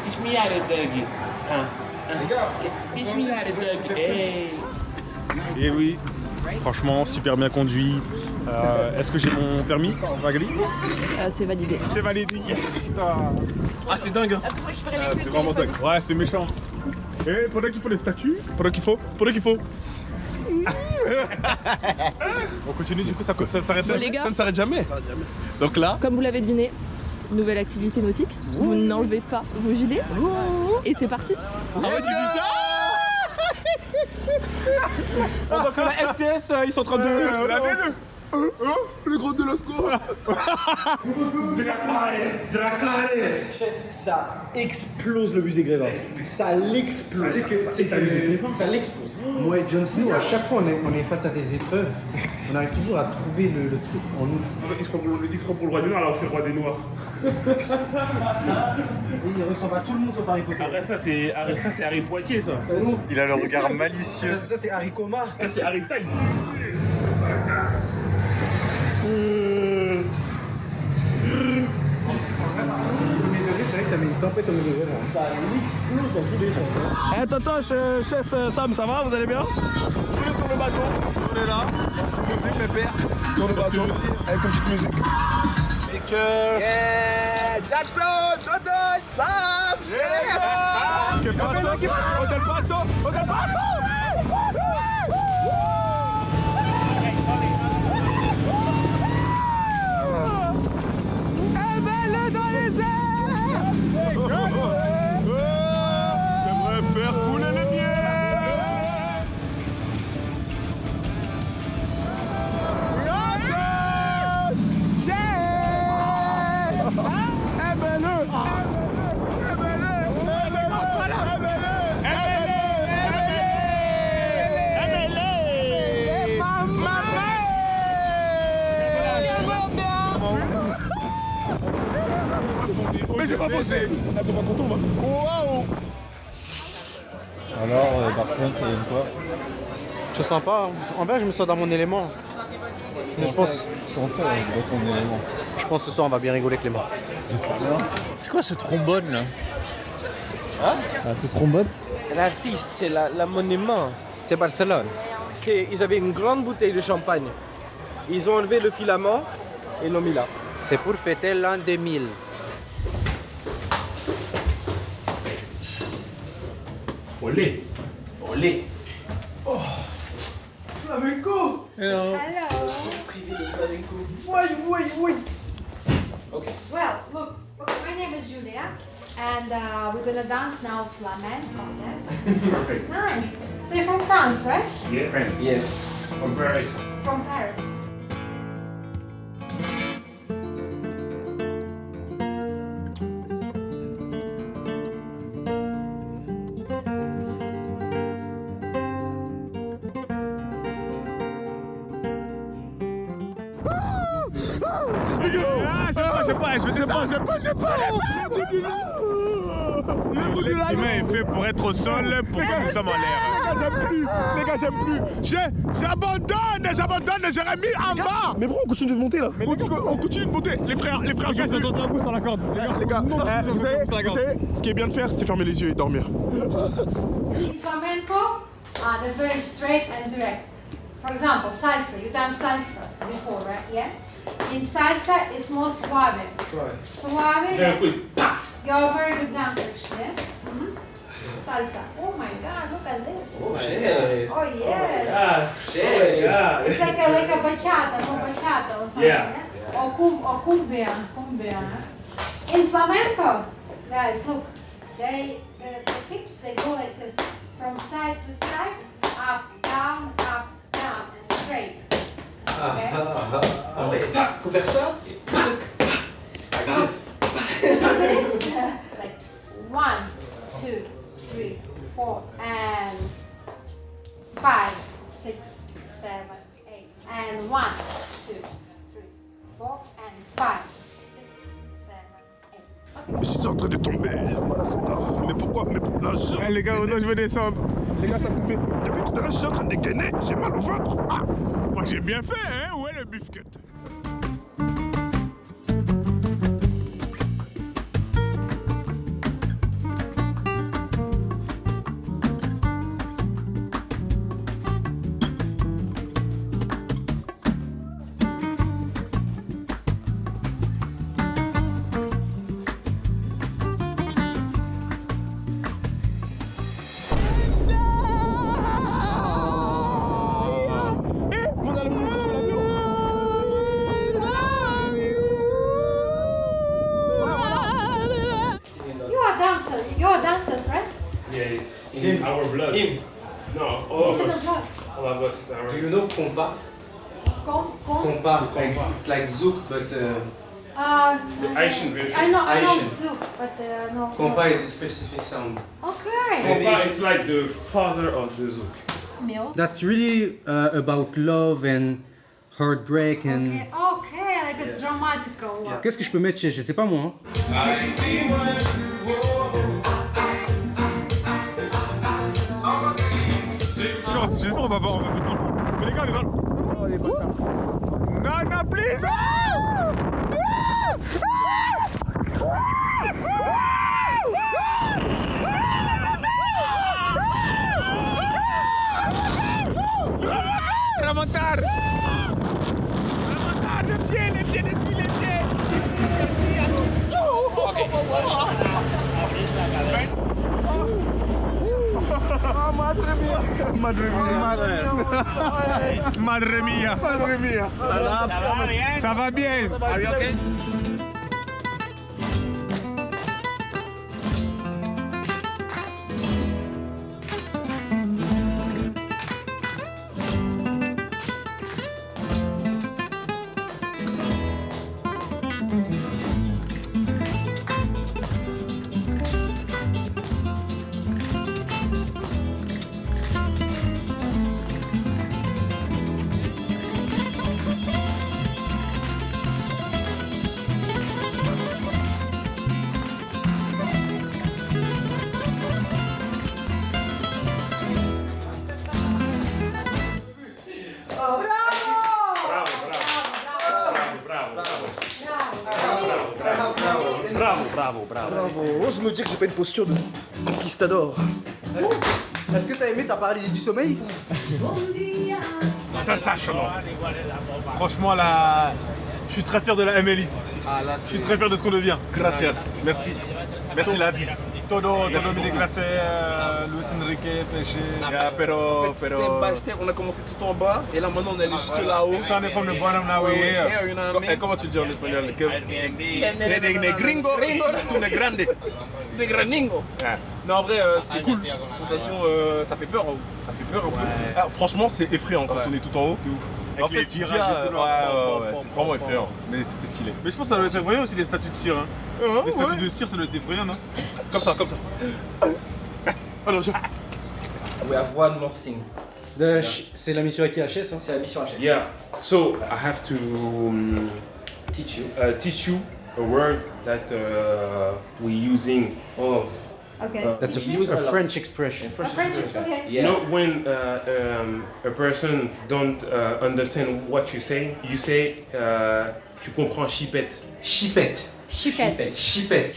Teach me how to doggy. Teach me how to doggy. Hey.
Et oui, Franchement, super bien conduit. Est-ce que j'ai mon permis, Magali?
C'est validé.
C'est validé, yes, putain. Ah, c'était dingue, hein. C'est vraiment dingue. Ouais, c'est méchant. Et pendant qu'il faut les statues, pendant qu'il faut. On continue, du coup, ça s'arrête
Bon, les gars.
Ça ne s'arrête jamais. Donc là,
Comme vous l'avez deviné, nouvelle activité nautique. Vous n'enlevez pas vos gilets. Et c'est parti.
ah ouais, tu dis ça.
Pendant que la STS, ils sont en train de...
La V2. Le gros de l'osco.
Dracarys.
Ça explose le musée Grévin. Ça l'explose. Ça l'explose. Moi et Jon Snow, à chaque fois on est face à des épreuves, on arrive toujours à trouver le truc en nous.
Ils se prend pour le roi du Nord alors que c'est le roi des Noirs.
Il ressemble à tout le monde sauf Harry Potter.
Arrête, ça c'est Harry Poitiers ça.
Il a le regard malicieux.
Ça c'est Harry Coma.
Ça c'est Harry Styles.
C'est vrai que ça met une tempête au musée Grévin. Ça explose dans tous les sens.
Eh tonton, chef Sam, ça va? Vous allez bien?
On est sur le bateau. On est là. Musique, pépère. Sur le bateau. Avec une petite musique.
Yeah, Jackson, Totosh, Sam,
Que paso? Del paso. Del paso. J'aimerais faire couler les miels. Mais j'ai pas bossé. Elle peut pas qu'on tombe. Waouh.
Alors, Barcelone, ça donne quoi?
Je sens pas. En vrai, je me sens dans mon élément. Mais je pense.
Comment ça, dans ton élément?
Je pense que ce soir, on va bien rigoler, Clément.
J'espère bien. C'est quoi ce trombone là? Hein? Ah, ce trombone?
L'artiste, c'est la monument. C'est Barcelone. Ils avaient une grande bouteille de champagne. Ils ont enlevé le filament et l'ont mis là.
C'est pour fêter l'an 2000.
Olé. Olé.
Oh. Flamenco.
Hello.
Wait.
Okay. Well, look. Okay, my name is Julia, and we're gonna dance now flamenco. Yeah.
Perfect.
Nice. So you're from France, right?
Yes. France.
Yes.
From Paris.
From Paris.
Le bout de la main est fait pour être au sol, pour que nous sommes en l'air. Les gars, j'aime plus. J'abandonne, j'aurais mis en bas. Mais pourquoi on continue de monter là? On continue de monter. Les frères,
Les gars, ça donne un pouce à la corde.
Les gars, vous savez, ce qui est bien de faire, c'est fermer les yeux et dormir.
In flamenco, they're very straight and direct. For example, salsa. You've done salsa before, right? Yeah. In salsa, it's more suave. Suave. You're a very good dancer, actually. Yeah? Salsa. Oh my God! Look at this.
Oh shit.
Oh yes.
Shit.
It's like a bachata or something.
Yeah.
Or cumbia. In flamenco, guys, look. The hips they go like this, from side to side, up, down, and straight. Okay.
Ah ouais. Faut faire ça.
This, like 1, 2, 3, 4, and 5, 6, 7, 8, and 1, 2, 3, 4, and 5, 6, 7, 8.
Je suis en train de tomber. Mais pourquoi? Là, les gars, non, je vais descendre. Les gars, ça me fait. Depuis tout à l'heure, je suis en train de gainer. J'ai mal au ventre. Ah, moi, j'ai bien fait, hein? Où est le biscuit?
dancer. You're dancers, right?
Yeah, it's in our blood.
Him.
No, all
It's
of
in the
us.
blood.
All of us is our.
Do you know compa? Compa, like, it's like zouk, but
Asian version.
I know
Asian.
Zouk, but no.
compa is a specific sound.
Okay.
Compa is like the father of the zouk.
Meals.
That's really about love and heartbreak and...
Okay, like a dramatical one.
Qu'est-ce que je peux mettre, je sais pas moi. Hein.
J'espère qu'on va voir. Mais les gars, les gars. Oh les bâtards. Nana, please! Remontar! Remontar! Les pieds ici, les pieds! Oh, madre mía! Madre mía! Madre mía! Madre mía! Ça va bien? Are you okay?
Bravo. Ose me dire que j'ai pas une posture de conquistador. Est-ce que t'as aimé ta paralysie du sommeil?
Sensational. Franchement, là, je suis très fier de la MLI. Je suis très fier de ce qu'on devient. Gracias. Merci. Merci la vie. Todo me déclassé, Luis Enrique, Péché. Pero.
Step by step, on a commencé tout en bas et là maintenant on est allé jusque là-haut.
Starting from the bottom now we're here.
You know what I mean?
Comment tu le dis en espagnol? De gringo, tu es grande.
Des graningo. Non, en vrai, c'était cool. Sensation, ça fait peur. Ça fait peur un peu.
Ah, franchement, c'est effrayant quand on est tout en haut. En
Avec
fait,
les
tu dis,
virages et tout,
ouais, c'est vraiment effrayant. Mais c'était stylé.
Mais je pense que ça doit être effrayant aussi les statues de cire. Hein. Les statues de cire, ça doit être effrayant, non?
Comme ça. Alors,
We have one more thing.
C'est la mission avec HS, hein?
C'est la mission HS.
Yeah. So I have to
Teach you.
teach you a word that we're using all of.
Okay.
That's
use
a
a lot.
French expression.
French is okay.
You know when a person don't understand what you say tu comprends chipette.
Chipette.
Chipette.
Chipette.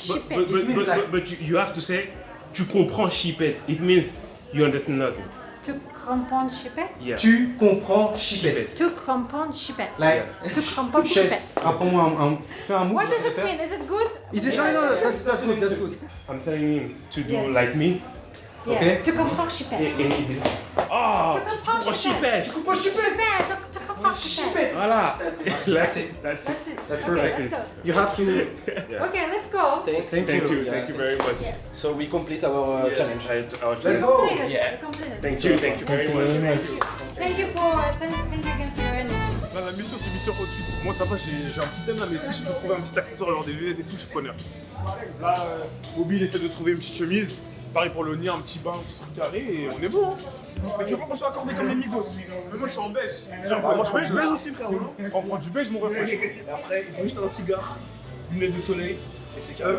But you have to say tu comprends chipette. It means you understand nothing.
Tu comprends chipette?
Yeah.
Tu comprends chipette.
Tu comprends chipette.
Like,
Tu comprends chipette.
Apprends-moi, fais un move.
What does it mean? Is it good?
Is it? No, that's good.
I'm telling him to do
Yes.
like me.
Yeah.
Okay.
Tu comprends chipette.
Et il dit oh,
Tu
tu
comprends
comprends
chipette.
chipette.
Tu comprends chipette.
Chipette. Tu comprends chipette.
Voilà.
That's it.
That's it.
That's
Okay,
perfect.
let's go.
You have to.
Okay, let's go.
Thank
Thank you very much.
Yes.
So we complete our
Yeah,
challenge.
our
Let's
challenge.
go.
Completed.
Yeah.
Completed.
Thank you very much.
Thank you again for your energy.
Là, la mission, c'est mission au-dessus. Moi, ça va, j'ai un petit thème là, mais si je peux trouver un petit accessoire, genre des lunettes et tout, je suis preneur. Là, Bobby, il essaie de trouver une petite chemise. Pareil pour le nez, un petit bain, un petit truc carré, et on est bon. Hein. Mais tu veux pas qu'on soit accordé comme les Migos? Mais moi, je suis en beige. Moi, je suis beige aussi, frère. On prend du beige, mon refrain.
Et après, il faut juste un cigare, lunettes de soleil, et c'est carré.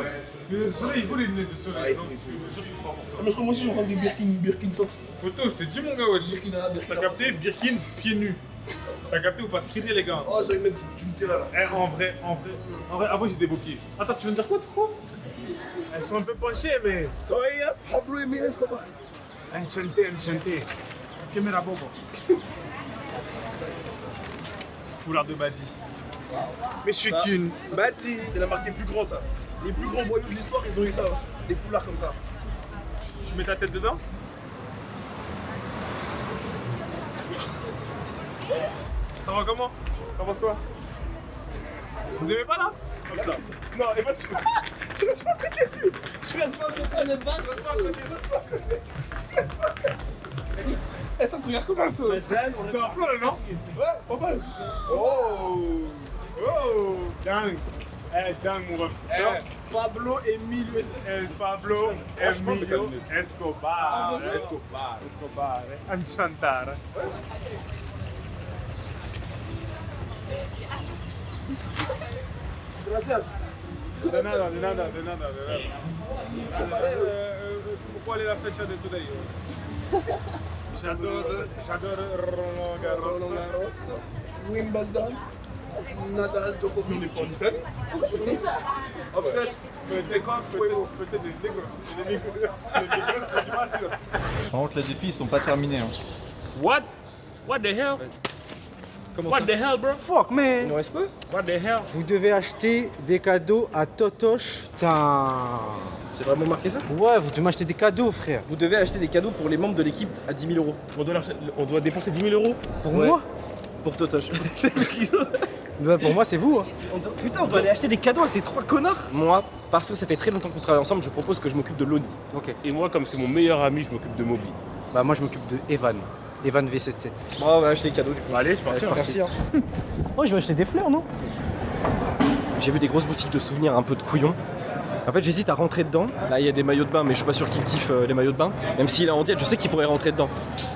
Les lunettes de soleil, il faut les lunettes de soleil. Donc,
Mais je commence aussi, je prends des Birkin Socks.
Photo, je t'ai dit, mon gars, wesh. T'as capté? Birkin, pieds nus. T'as capté ou pas? Screené, les gars.
Oh, j'avais même du Nutella là.
Eh, en vrai, avant j'ai des beaux pieds. Attends, tu veux me dire quoi, trop? Elles sont un peu penchées, mais.
Soy Pablo Emile Escobar.
Enchanté. Que me la bobo. Foulard de Badi. Mais je suis qu'une.
Bati, c'est la marque des plus grands ça. Les plus grands boyaux de l'histoire, ils ont eu ça. Des foulards comme ça.
Tu mets ta tête dedans? Ça va comment? T'en penses quoi? Vous aimez pas là? Comme ça. Non, et va tu restes pas à côté de lui. Tu restes pas à côté.
Le bas.
Je reste pas à côté. Je reste pas à côté. Je reste pas à côté. Eh, ça te regarde comment ça? C'est un flanc là, non? Ouais, pas mal. Oh! Oh! Dingue! Eh, dingue, mon ref. Pablo Emilio. Pablo Emilio Escobar. Escobar. Enchantar. Gracias. De nada. ¿Cuál es la fecha de today? J'adore Roland Garros.
Wimbledon. Nadal, Djokovic.
C'est ça. Offset. Peut-être des gros. Les gros, je suis pas sûr.
Par contre, les défis, ils sont pas terminés. Hein.
What? What the hell? What the hell, bro?
Fuck, man.
Il nous reste peu?
What the hell?
Vous devez acheter des cadeaux à Totoche.
C'est vraiment marqué ça?
Ouais, vous devez m'acheter des cadeaux, frère.
Vous devez acheter des cadeaux pour les membres de l'équipe à 10 000 €.
On doit dépenser 10 000 €?
Pour moi?
Pour Totoche.
Ouais, pour moi, c'est vous. Hein.
Putain, on doit aller acheter des cadeaux à ces 3 connards. Moi, parce que ça fait très longtemps qu'on travaille ensemble, je propose que je m'occupe de Loni.
Ok.
Et moi, comme c'est mon meilleur ami, je m'occupe de Moby.
Bah, moi, je m'occupe de Evan. Evan V77.
Bon, on va acheter les cadeaux du coup.
Allez, c'est parti.
Merci. Hein.
Oh, je vais acheter des fleurs, non?
J'ai vu des grosses boutiques de souvenirs un peu de couillons. En fait, j'hésite à rentrer dedans. Là, il y a des maillots de bain, mais je suis pas sûr qu'il kiffe les maillots de bain. Même s'il est en diète, je sais qu'il pourrait rentrer dedans.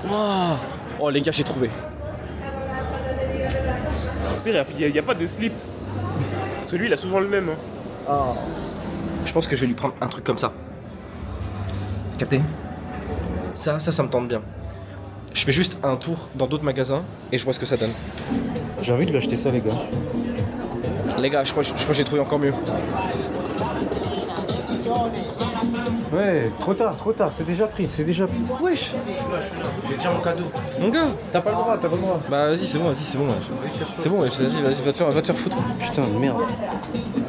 Wow. Oh, les gars, j'ai trouvé.
Il n'y a pas de slip. Parce que lui, il a souvent le même. Hein.
Oh. Je pense que je vais lui prendre un truc comme ça. Capté? Ça me tente bien. Je fais juste un tour dans d'autres magasins et je vois ce que ça donne.
J'ai envie de lui acheter ça, les gars.
Les gars, je crois que j'ai trouvé encore mieux.
Ouais, trop tard, c'est déjà pris, Wesh. J'ai déjà mon cadeau.
Mon gars,
t'as pas le droit.
Bah vas-y, c'est bon. C'est bon, vas-y, va te faire foutre.
Putain de merde.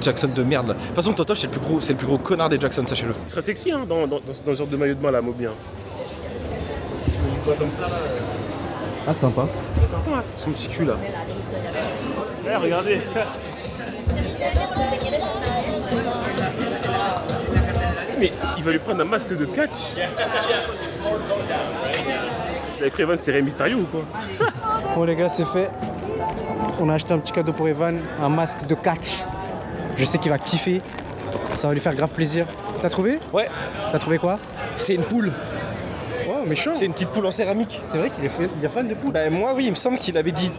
Jackson de merde là. De toute façon, Totoche, c'est le plus gros connard des Jackson, sachez-le.
Il serait sexy hein, dans ce genre de maillot de bain là, Moby. Hein. Comme ça là.
Ah, sympa.
Son petit cul là.
Ouais, regardez. Mais il va lui prendre un masque de catch. J'avais cru Evan c'est Rey Mysterio ou quoi?
Bon, les gars, c'est fait. On a acheté un petit cadeau pour Evan, un masque de catch. Je sais qu'il va kiffer. Ça va lui faire grave plaisir. T'as trouvé?
Ouais.
T'as trouvé quoi?
C'est une poule.
Oh, méchant.
C'est une petite poule en céramique.
C'est vrai qu'il est fan de poules.
Bah moi oui, il me semble qu'il avait dit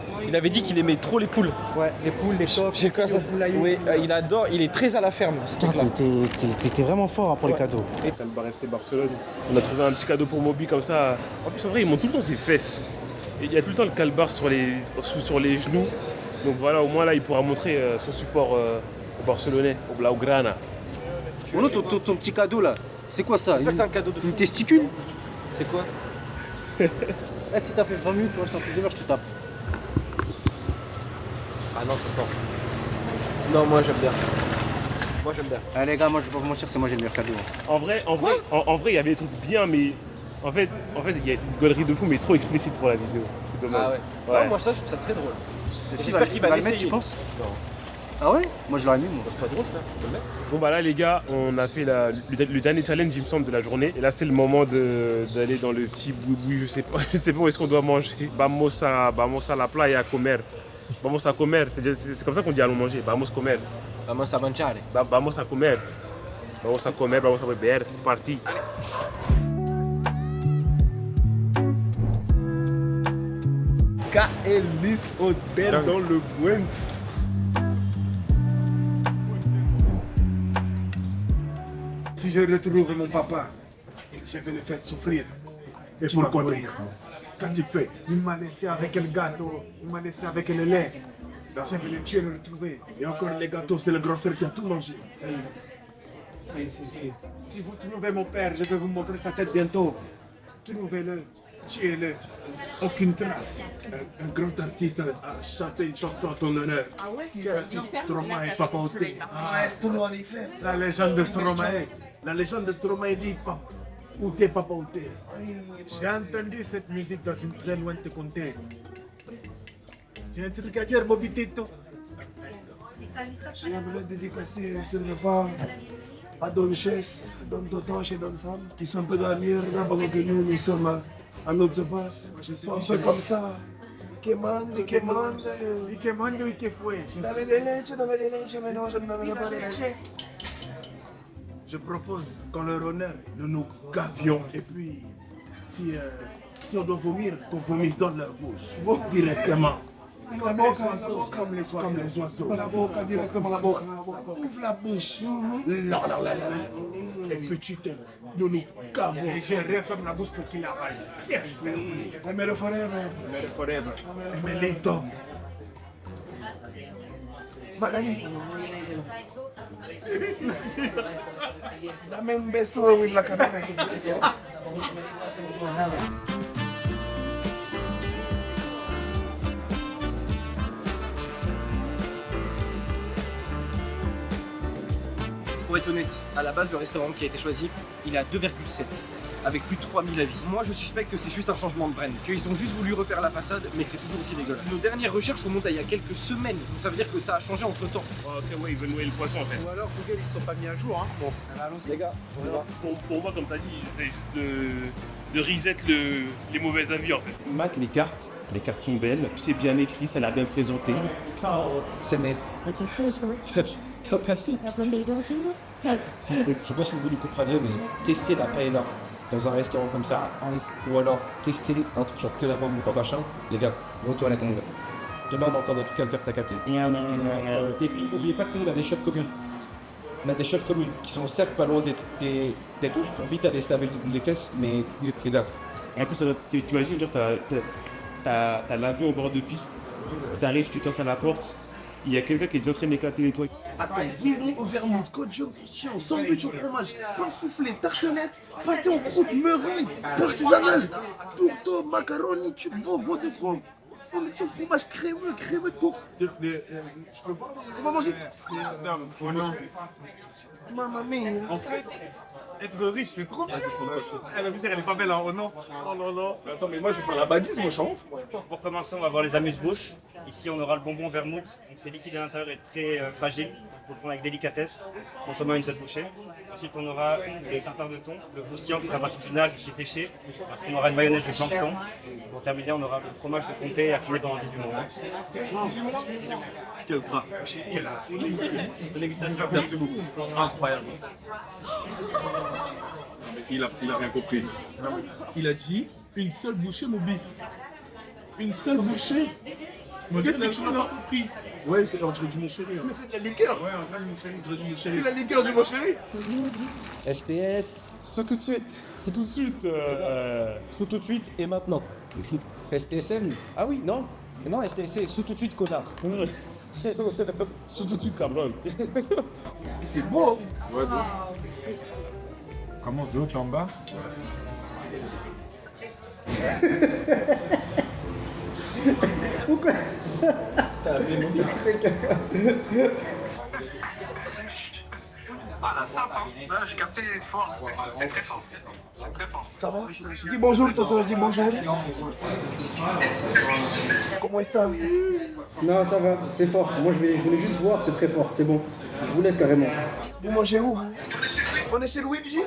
qu'il aimait trop les poules.
Ouais, les poules, les chocs,
j'ai quoi ça? Oui, il adore, il est très à la ferme.
Putain, t'es vraiment fort hein, pour les cadeaux.
Et Calbar FC Barcelone. On a trouvé un petit cadeau pour Moby comme ça. En plus en vrai, ils montent tout le temps ses fesses. Et il y a tout le temps le Calbar sur les genoux. Donc voilà, au moins là, il pourra montrer son support au Barcelonais, au Blaugrana.
Mono, ton petit cadeau là, c'est quoi ça?
J'espère que c'est un cadeau de fou.
Une testicule?
C'est quoi?
Si t'as fait 20 minutes, moi je t'en fais 2 heures, je te tape.
Ah non, c'est fort. Non, moi j'aime bien.
Ah les gars, moi je vais pas vous mentir, c'est moi j'ai le meilleur cadeau.
En vrai, il y avait des trucs bien, mais en fait, il y a une gaulerie de fou, mais trop explicite pour la vidéo. C'est dommage.
Ah ouais. Non, moi ça, je trouve ça très drôle.
J'espère qu'il va le mettre, tu penses?
Non.
Ah ouais? Moi je l'aurais mis, moi.
C'est pas drôle, frère. Tu peux le mettre.
Bon bah là les gars, on a fait le dernier challenge il me semble de la journée. Et là c'est le moment d'aller dans le petit boui-boui, je sais pas où est-ce qu'on doit manger. Vamos a la playa a comer. Vamos a comer, c'est comme ça qu'on dit allons manger. Vamos comer.
Vamos a mangiare.
Vamos a comer. Vamos a comer, vamos a beber, c'est parti.
Kaelis Hotel dans le Buens. Si je retrouve mon papa, je vais le faire souffrir. Et pourquoi rire? Qu'a-t-il fait? Il m'a laissé avec le gâteau, il m'a laissé avec le lait. Là, je vais le tuer et le retrouver. Et encore les gâteaux, c'est le grand frère qui a tout mangé. Si vous trouvez mon père, je vais vous montrer sa tête bientôt. Trouvez-le, tuez-le. Aucune trace. Un grand artiste a chanté une chanson en ton honneur.
Ah ouais?
Stromae, Papa Oté. La légende de Stromae. La légende de Stromae dit Oté, Papa Oté. J'ai entendu cette musique dans une très lointaine comté. J'ai un truc à dire, Bobby Tito.
J'aimerais dédicacer ce repas à Don Chess, à Don Totoche et Don Sam, qui sont un peu dans la merde, pendant que nous sommes à notre base. Je suis un peu comme ça. Que mande, y que fue. Dame de leche, mais non, je ne me pas de leche. Je propose qu'en leur honneur, nous nous gavions. Et puis, si on doit vomir, qu'on vomisse dans leur bouche, directement. La boca, comme les oiseaux. La boca, directement la boca. Ouvre la bouche. Et puis nous nous gavons. Et je referme la bouche pour qu'il avale. Aimez-le forever. Aimez-le. Magani. Dame un beso en la cabeza.
Pour être honnête, à la base, le restaurant qui a été choisi, il est à 2,7, avec plus de 3000 avis. Moi, je suspecte que c'est juste un changement de brand, qu'ils ont juste voulu refaire la façade, mais que c'est toujours aussi dégueulasse. Nos dernières recherches remontent à il y a quelques semaines, donc ça veut dire que ça a changé entre temps.
Ok, ouais, ils veulent noyer le poisson en fait.
Ou alors, Google, ils se sont pas mis à jour. Hein.
Bon, allons-y les gars, on y va.
Pour moi, comme t'as dit, c'est juste de reset les mauvais avis en fait.
Mac, les cartes sont belles, c'est bien écrit, ça l'a bien présenté. C'est net. T'as passé. Je pense que vous le comprenez, mais tester la paella dans un restaurant comme ça, ou alors tester un truc genre que la pomme ou pas machin, les gars, retour à la conga. Demain, on a encore des trucs à faire, t'as capté. Et puis, n'oubliez pas que nous, on a des shots communes. On a des shots communes qui sont certes pas loin des touches pour vite aller se laver les fesses, mais les gars. Et après, tu imagines, genre, t'as l'avion au bord de piste, t'arrives, tu t'offres à la porte. Il y a quelqu'un qui est déjà en train d'éclater les toits.
Attends, bonbon au vermouth, cochon croustillant, sandwich au fromage, pain soufflé, tartelette, pâté en croûte, meringue, artisanale, tourteau, macaroni, tube, bonbon de pomme, sélection de fromage crémeux de coco. Je peux voir, on va manger tout.
Oh non.
Mamma mia.
En fait, être riche, c'est trop bien. La misère, elle est pas belle, hein. Oh non. Oh non, non. Attends, mais moi, je vais faire la badise, moi, je suis en ouf.
Pour commencer, on va voir les amuse-bouches. Ici, on aura le bonbon vermouth. Donc, c'est liquide à l'intérieur et très fragile. Il faut le prendre avec délicatesse, consommer une seule bouchée. Ensuite, on aura les tartares de thon, le croustillant qui est à partir du vinaigre qui est séché. Ensuite, on aura une mayonnaise de champignon. Pour terminer, on aura le fromage de comté affiné pendant 18 mois.
Quel gras.
Bonne dégustation.
Merci beaucoup. Incroyable. Il a rien compris. Il a dit une seule bouchée, Moby. Une seule bouchée. Qu'est-ce que tu n'as pas compris? Ouais, c'est dirait du mon chéri.
Mais c'est de la liqueur.
Ouais, on dirait du mon chéri, dirait du mon chéri.
C'est la liqueur du mon chéri.
STS, saut tout de suite.
Saut tout de suite.
Saut tout de suite et maintenant. STSM. Ah oui, non. Non, STSC, saut tout de suite, connard.
Saut tout de suite, cabrón.
C'est beau.
Ouais, bon. Commence de haut en bas.
Pourquoi?
Ah, la sape, hein. Là, j'ai capté fort. C'est très fort. C'est très fort.
Ça va? Je dis bonjour, tonton, je dis bonjour. Comment est-ce que
Non, ça va, c'est fort. Moi, je voulais juste voir, c'est très fort, c'est bon. Je vous laisse carrément.
Vous mangez où? On est chez Luigi.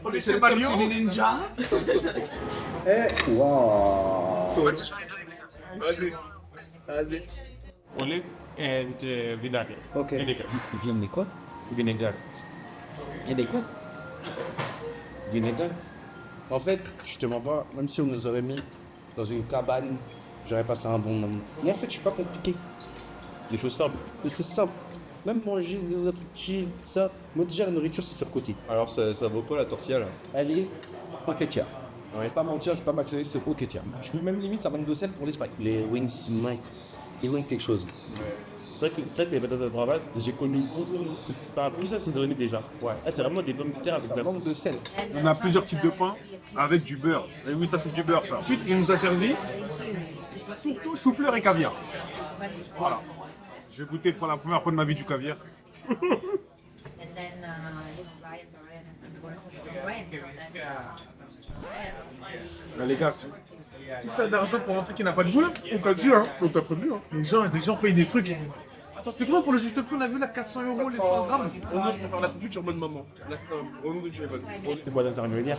On est chez Mario Ninja.
Eh, waouh.
Vas-y.
Olive and vinegar.
Ok.
Vinegar quoi? Vinegar. Vinegar. Vinegar.
En fait, je te mens pas, même si on nous aurait mis dans une cabane, j'aurais passé un bon moment. Moi, en fait, je suis pas compliqué.
Des choses simples.
Des choses simples. Même manger des trucs chill, ça. Moi, déjà, la nourriture, c'est surcoté.
Alors, ça vaut quoi la tortilla là?
Elle est poketia. Je vais pas mentir, je vais pas maxer, c'est poketia. Je peux même limite, ça manque de sel pour les spikes. Les wings, Mike, ils wings quelque chose.
C'est vrai que les patates de bravas, j'ai connu pas plus assaisonné déjà. Ouais. Ah, c'est vraiment des pommes de terre avec
ça manque de sel.
On a plusieurs types de pain avec du beurre. Et oui, ça c'est du beurre ça. Ensuite, il nous a servi surtout chou-fleur et caviar. Voilà. Je vais goûter pour la première fois de ma vie du caviar. Là, les gars, tout ça d'argent pour un truc qui n'a pas de goût là. On t'a dit, hein. On t'a prévenu, hein. Les gens payent des trucs. Attends, c'était combien pour le juste prix? On a vu là 400 € les 100 grammes. Oh non, je préfère la confiture bonne maman. Au nom de Dieu, bonne.
C'est moi d'intervenir.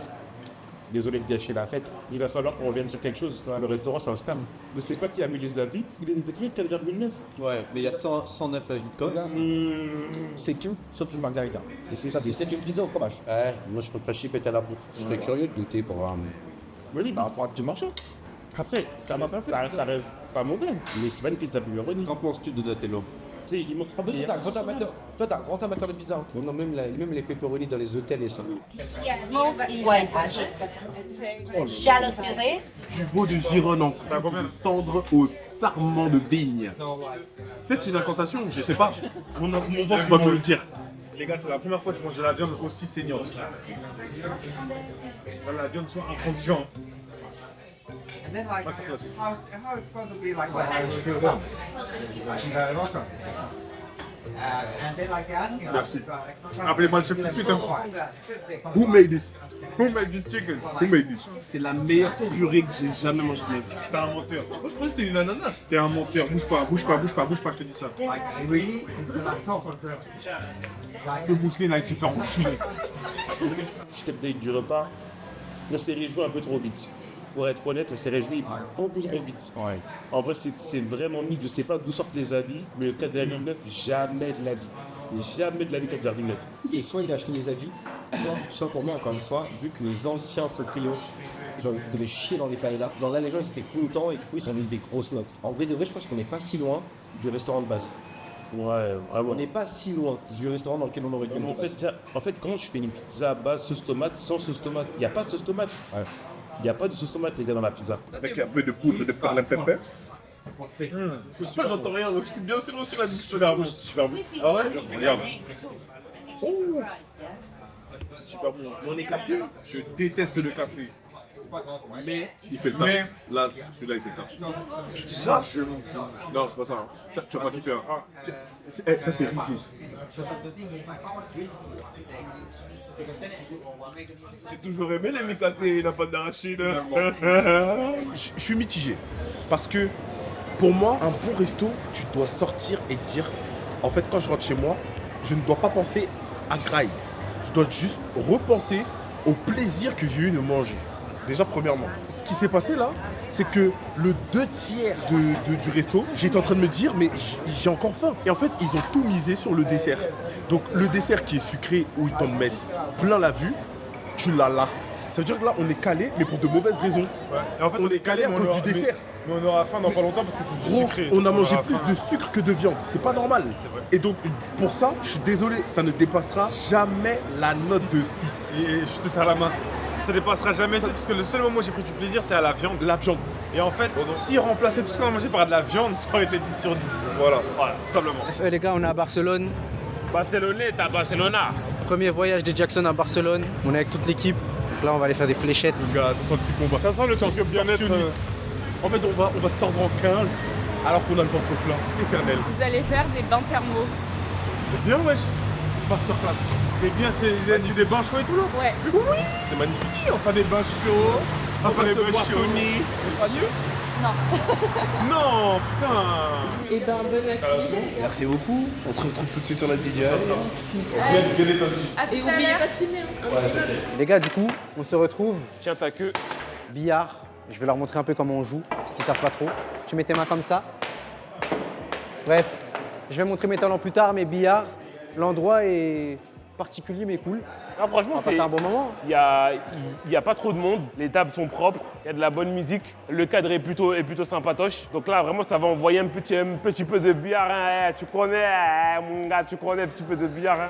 Désolé de gâcher la fête. Il va falloir qu'on revienne sur quelque chose. Le restaurant, c'est un scam. Ne sais pas qui a mis les avis. Il est décrit 4,9.
Ouais, mais il y a 109 avis de com.
C'est tout, sauf une margarita.
Et c'est une pizza au fromage. Ouais, moi je préfère chip à la bouffe. Je serais curieux de goûter pour voir.
Oui, par rapport à du marché. Après, ça reste pas mauvais. Mais c'est pas une pizza pepperoni.
Qu'en penses-tu de Donatello?
Il montre pas besoin. Toi, t'es un grand amateur de pizza.
Non, même les pepperoni dans les hôtels et ça.
Du veau de Gironde en cendre au sarment de vigne.
Peut-être c'est une incantation, je sais pas. Mon ventre va me le dire. Les gars, c'est la première fois que je mange de la viande aussi saignante. La viande soit intransigeante.
And then like
Masterclass.
how it's going to be like and then like asking
Merci. Appelez-moi le chef tout de suite.
Who made this?
Who made this chicken?
Who made this?
C'est la meilleure purée que j'ai jamais mangée de ma vie. T'es un menteur. Moi je pensais que c'était une ananas. T'es un menteur. Bouge pas, je te dis ça. Le mousseline là il se fait enculer.
Je t'ai payé du repas. On s'est réjoui un peu trop vite. Pour être honnête, on s'est réjoui beaucoup trop vite. Ouais. En vrai, c'est vraiment mis. Je sais pas d'où sortent les avis, mais le 4,9, jamais de la vie. Jamais de la vie 4,9.
C'est soit il a acheté les avis, soit pour moi, encore une fois, vu que les anciens Trio, genre, ils devaient chier dans les paellas. Genre là, les gens, ils étaient contents et du coup, ils ont mis des grosses notes. En vrai, de vrai, je pense qu'on n'est pas si loin du restaurant de base.
Ouais, vraiment.
On n'est pas si loin du restaurant dans lequel on aurait dû.
En fait, quand je fais une pizza à base sauce tomate, sans sauce tomate, il n'y a pas de sauce tomate. Ouais. Il n'y a pas de sauce tomate, les gars, dans la pizza.
Avec un peu de poudre de parlin pepper.
Moi j'entends rien, donc c'est bien sinon sur la super bon. Super bon. Ah ouais? Regarde. Oh. C'est super bon. Mon café, je déteste le café. Mais
il fait le taf. Là, celui-là il fait le taf.
Tu dis ça?
Non, c'est pas ça. Tu vas pas kiffer. Ça c'est Reese's.
J'ai toujours aimé les cafés, la pâte d'arachide.
Je suis mitigé. Parce que pour moi, un bon resto, tu dois sortir et dire en fait, quand je rentre chez moi, je ne dois pas penser à graille. Je dois juste repenser au plaisir que j'ai eu de manger. Déjà, premièrement. Ce qui s'est passé là, c'est que le 2/3 du resto, j'étais en train de me dire, mais j'ai encore faim. Et en fait, ils ont tout misé sur le dessert. Donc, le dessert qui est sucré, où ils t'en mettent plein la vue, tu l'as là. Ça veut dire que là, on est calé, mais pour de mauvaises raisons.
Ouais. Et en fait,
on est calé à cause du dessert.
Mais on aura faim dans pas longtemps parce que c'est du sucré.
On a mangé plus de sucre que de viande. C'est pas normal. C'est vrai. Et donc, pour ça, je suis désolé, ça ne dépassera jamais la note de 6.
Et je te serre la main. Ça dépassera jamais 6 parce que le seul moment où j'ai pris du plaisir, c'est à la viande.
La viande.
Et en fait, s'ils remplaçaient tout ce qu'on a mangé par de la viande, ça aurait été 10 sur 10. Voilà, simplement.
Les gars, on est à Barcelone.
Barcelonais, t'as Barcelona.
Premier voyage de Jackson à Barcelone. On est avec toute l'équipe. Donc là, on va aller faire des fléchettes.
Les gars, ça sent le truc combat.
Ça sent le truc bien-être.
En fait, on va se tordre en 15 alors qu'on a le ventre plein. Éternel.
Vous allez faire des bains thermaux.
C'est bien, wesh. Masterclass. Mais bien, c'est des bains chauds et tout là?
Ouais.
Oui.
C'est magnifique.
On fait des bains chauds. On fait des bains chauds.
Ce sera mieux? Non.
Non, putain.
Et ben, bonne activité.
Merci beaucoup. On se retrouve tout de suite sur la DJI.
Bien détendu.
Et n'oubliez pas de filmer.
Les gars, du coup, on se retrouve.
Tiens ta queue.
Billard. Je vais leur montrer un peu comment on joue, parce qu'ils savent pas trop. Tu mets tes mains comme ça. Bref, je vais montrer mes talents plus tard, mais billard, l'endroit est particulier mais cool.
Non, franchement,
on va passer un bon moment.
Il y a pas trop de monde, les tables sont propres, il y a de la bonne musique, le cadre est plutôt sympatoche. Donc là, vraiment, ça va envoyer un petit peu de billard. Hein. Tu connais, mon gars, tu connais un petit peu de billard. Hein.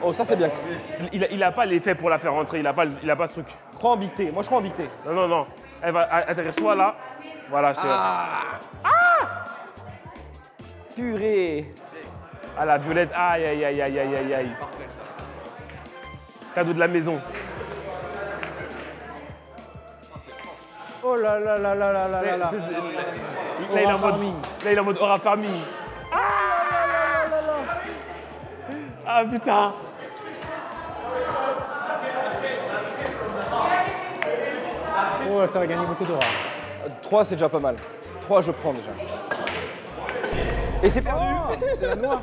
Oh, ça c'est bien.
Il a pas l'effet pour la faire rentrer, il a pas ce truc.
Crois en Big T, moi je crois en Big T.
Non. Elle va atterrir soit là, voilà.
Purée.
Ah, la violette, aïe. Cadeau de la maison.
Oh là là là là là là là là.
Là, il est en mode aura farming. Ah putain.
Oh, t'aurais gagné beaucoup d'aura.
3 c'est déjà pas mal. 3 je prends déjà. Et c'est perdu.
C'est la noire.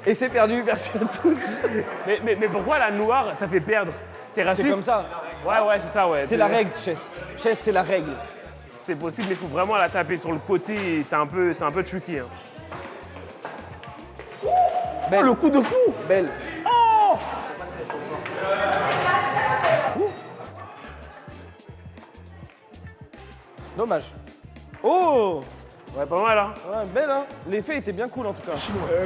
Et c'est perdu, merci à tous.
Mais pourquoi la noire, ça fait perdre? T'es raciste?
C'est comme ça.
Ouais, c'est ça, ouais.
C'est la règle, Chess. Chess, c'est la règle.
C'est possible, mais il faut vraiment la taper sur le côté et c'est un peu tricky. Hein.
Belle.
Oh, le coup de fou!
Belle.
Oh!
Dommage. Oh!
Ouais, pas mal, hein?
Ouais, belle, hein? L'effet était bien cool en tout cas.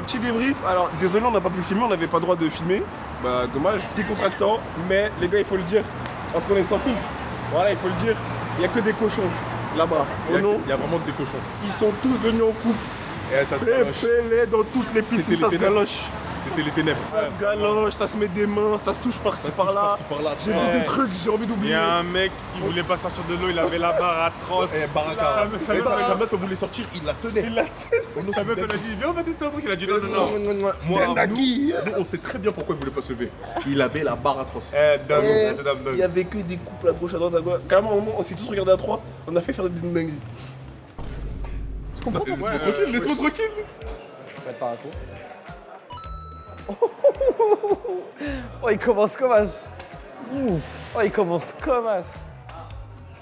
Petit débrief, alors désolé on n'a pas pu filmer, on n'avait pas le droit de filmer. Bah dommage, décontractant, mais les gars il faut le dire, parce qu'on est sans filtre. Voilà, il faut le dire, il n'y a que des cochons là-bas.
Il y a vraiment des cochons.
Ils sont tous venus en couple.
Et ça se galoche.
Prépélés dans toutes les piscines, ça se galoche.
C'était les ténèbres.
Ça se galoche, ça se met des mains, ça se touche par-ci par-là. J'ai vu des trucs, j'ai envie Il d'oublier. y a un mec, il voulait pas sortir de l'eau, il avait la barre atroce.
Baraka. Sa meuf elle voulait sortir, il la tenait.
Sa meuf elle a dit, viens on va tester un truc, il a dit non.
Moi, nous, on sait très bien pourquoi il voulait pas se lever. Il avait la barre atroce.
Il y avait que des couples à gauche, à droite, à droite. Carrément, au moment, on s'est tous regardés à trois, on a fait faire des dingueries.
Laisse-moi tranquille.
Je vais être par un coup. Oh, il commence comme as. Oh, il commence comme as.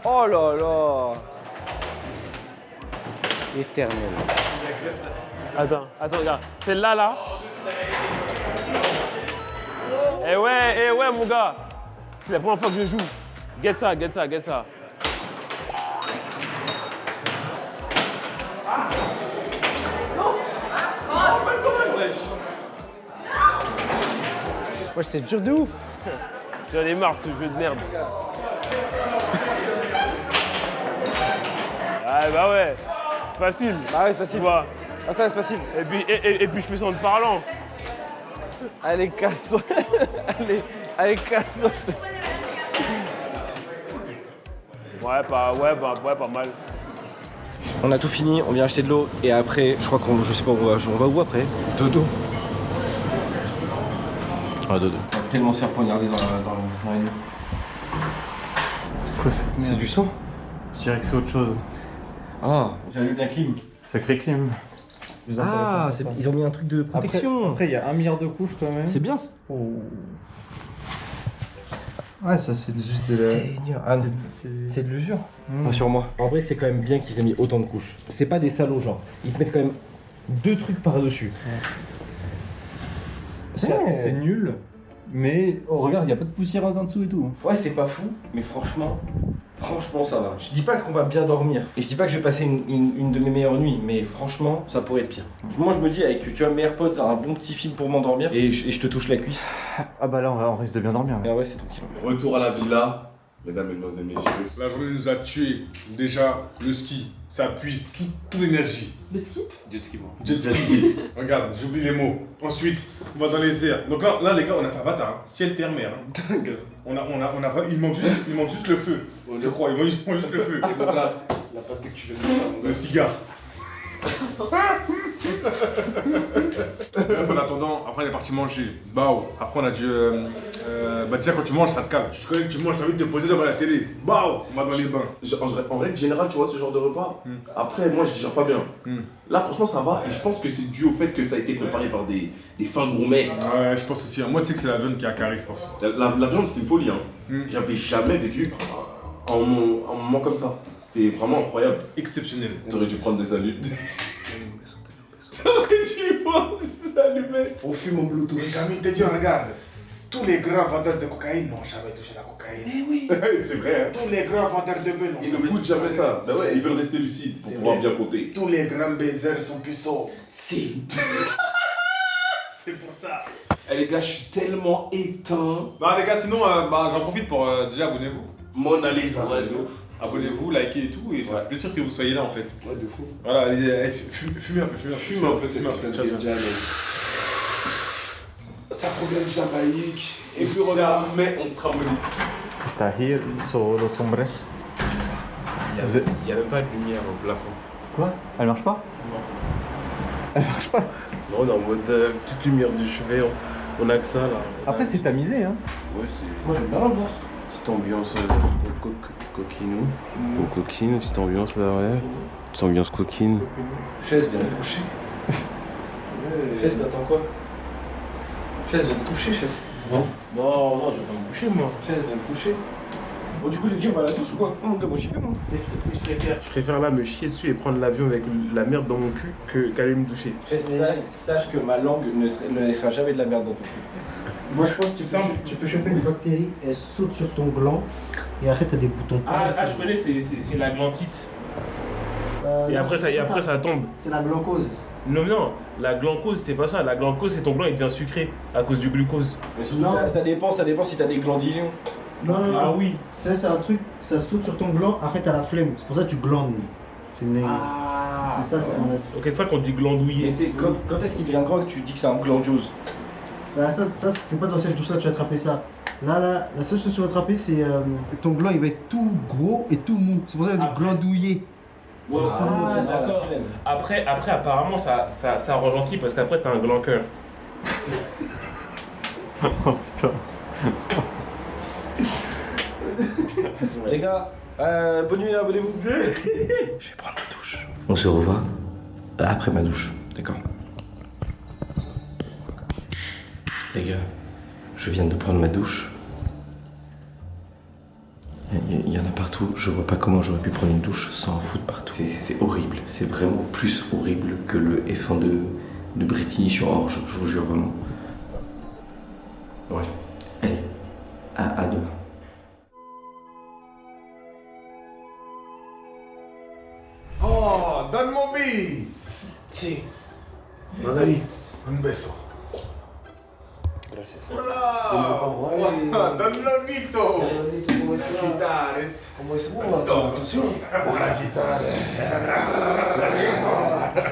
Oh là là. Éternel.
Attends, regarde. Celle-là, là. Eh ouais, mon gars. C'est la première fois que je joue. Get ça.
Ouais, c'est dur de ouf.
J'en ai marre de ce jeu de merde. Ah bah ouais, c'est facile.
Ah ouais, c'est facile.
Tu vois.
Ah ça, c'est facile.
Et puis je fais ça en te parlant.
Allez, casse-toi. Allez, casse-toi.
Ouais, pas mal.
On a tout fini, on vient acheter de l'eau et après, je crois je sais pas, on va où après? Dodo. Ah, dodo. On va tellement se faire poignarder dans la nuit.
C'est quoi cette merde?
C'est du sang?
Je dirais que c'est autre chose.
Ah, j'allume la clim.
Sacré clim.
Ah, ils ont mis un truc de protection.
Après, il y a 1 milliard de couches quand même.
C'est bien ça.
Oh. Ouais, ça c'est juste de la...
Seigneur. Ah, c'est de l'usure. Rassure-moi. En vrai, c'est quand même bien qu'ils aient mis autant de couches. C'est pas des salauds, genre. Ils te mettent quand même 2 trucs par-dessus.
C'est nul, mais oh, regarde, il n'y a pas de poussiéreuse en dessous et tout.
Ouais, c'est pas fou, mais franchement, ça va. Je dis pas qu'on va bien dormir, et je dis pas que je vais passer une de mes meilleures nuits, mais franchement, ça pourrait être pire. Moi, je me dis, avec, tu vois, mes AirPods, un bon petit film pour m'endormir, et je te touche la cuisse.
Ah bah là, on risque de bien dormir.
Et ouais, c'est tranquille.
Retour à la villa, mesdames, mesdemoiselles, messieurs.
La journée nous a tués. Déjà, le ski, ça puise toute l'énergie.
Le ski?
Jet ski, moi. Jet ski. Regarde, j'oublie les mots. Ensuite, on va dans les airs. Donc là les gars, on a fait Avatar. Hein. Ciel, terre, mer. Hein. Il manque juste le feu. Je crois, il manque juste le feu. Et donc là, la pastèque que tu viens de faire, le cigare. En attendant, après on est parti manger. Bao. Après on a dit, bah tiens, quand tu manges, ça te calme. Tu connais que tu manges, t'as envie de te poser devant la télé. Bao, on va dans les bains.
En règle générale, tu vois, ce genre de repas, après, moi, je digère pas bien. Là, franchement, ça va, et je pense que c'est dû au fait que ça a été préparé par des fins gourmets.
Ouais, je pense aussi. Moi, tu sais que c'est la viande qui a carré, je pense.
La viande, c'était une folie, hein. J'avais jamais vécu un moment comme ça. C'était vraiment incroyable.
Exceptionnel.
T'aurais dû prendre des allumes. T'aurais dû prendre des allumettes.
On fume en Bluetooth. Mais Camille, t'es dit, regarde. Tous les grands vendeurs de cocaïne n'ont jamais touché la cocaïne.
Eh oui. C'est vrai, hein.
Tous les grands vendeurs de bœufs
ils ne goûtent jamais ça. Bah ouais, ils veulent rester lucides pour pouvoir bien compter.
Tous les grands baisers sont puissants.
Si.
C'est pour ça.
Eh les gars, je suis tellement éteint.
Bah les gars, sinon, j'en profite pour déjà abonnez-vous.
Mona Lisa. Ouais, de ouf.
Abonnez-vous, likez et tout, et ça fait plaisir que vous soyez là en fait.
Ouais, de fou.
Voilà, allez, fumez un peu,
Fume un peu, c'est
ça provient de Jamaïque. Et puis jamais on sera maudit.
Está here, los hombres.
Il y a même pas de lumière au plafond.
Quoi? Elle marche pas?
Non.
Elle marche pas?
Non, on est en mode petite lumière du chevet, on a que ça là.
Après, c'est tamisé, hein?
Ouais, c'est. Moi j'aime bien l'ambiance.
Petite ambiance coquinou. Bon, coquine, petite ambiance là, ouais. Petite ambiance coquine.
Chaise, viens te coucher. Chaise, t'attends quoi? Chaise, viens te coucher, chaise.
Non, je vais pas me coucher moi.
Chaise, viens te coucher. Bon, du coup, les gars, on va à la douche ou quoi? Non, moi j'y vais, moi.
Je préfère là me chier dessus et prendre l'avion avec la merde dans mon cul qu'aller me doucher.
Sache que ma langue ne laissera jamais de la merde dans ton cul.
Moi je pense que tu peux choper une bactérie, elle saute sur ton gland et après t'as des boutons.
Je connais, c'est la glantite. Et après ça tombe.
C'est la glucose.
Non, la glucose c'est pas ça. La glucose c'est ton gland il devient sucré à cause du glucose.
Mais surtout, ça dépend si t'as des glandilions.
Non.
Ah oui.
Ça c'est un truc, ça saute sur ton gland, après t'as la flemme. C'est pour ça que tu glandes. C'est une... C'est ça, c'est un...
Ok, c'est ça qu'on dit glandouiller.
Et c'est quand est-ce qu'il devient grand que tu dis que c'est un glandiose?
Là, ça c'est pas dans cette douche là que tu vas attraper ça. Là, la seule chose que tu vas attraper c'est ton gland il va être tout gros et tout mou. C'est pour ça qu'on dit glandouiller.
Ouais, d'accord. Après, apparemment, ça rend gentil parce qu'après, t'as un gland cœur. Oh putain.
Les gars, bonne nuit, abonnez-vous. Je vais prendre ma douche. On se revoit après ma douche, d'accord? Les gars, je viens de prendre ma douche. Il y en a partout, je vois pas comment j'aurais pu prendre une douche sans en foutre partout. C'est horrible, c'est vraiment plus horrible que le F1 de Brétigny sur Orge, je vous jure vraiment. Ouais, allez, à demain.
Oh, donne mon billet. Si. Magari, un beso. Gracias. Hola. Don Lonito. La guitares.
¿Cómo es? Attention.
La guitare.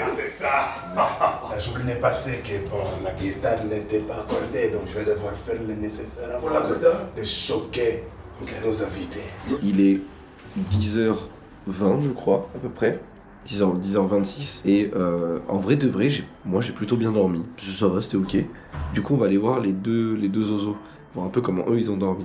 C'est ça. La journée passée que bon, la guitare n'était pas accordée, donc je vais devoir faire le nécessaire pour de choquer nos invités.
Il est 10h20 je crois à peu près. 10h26 et en vrai de vrai moi j'ai plutôt bien dormi. Ça va, c'était ok. Du coup on va aller voir les deux zozos, voir un peu comment eux ils ont dormi.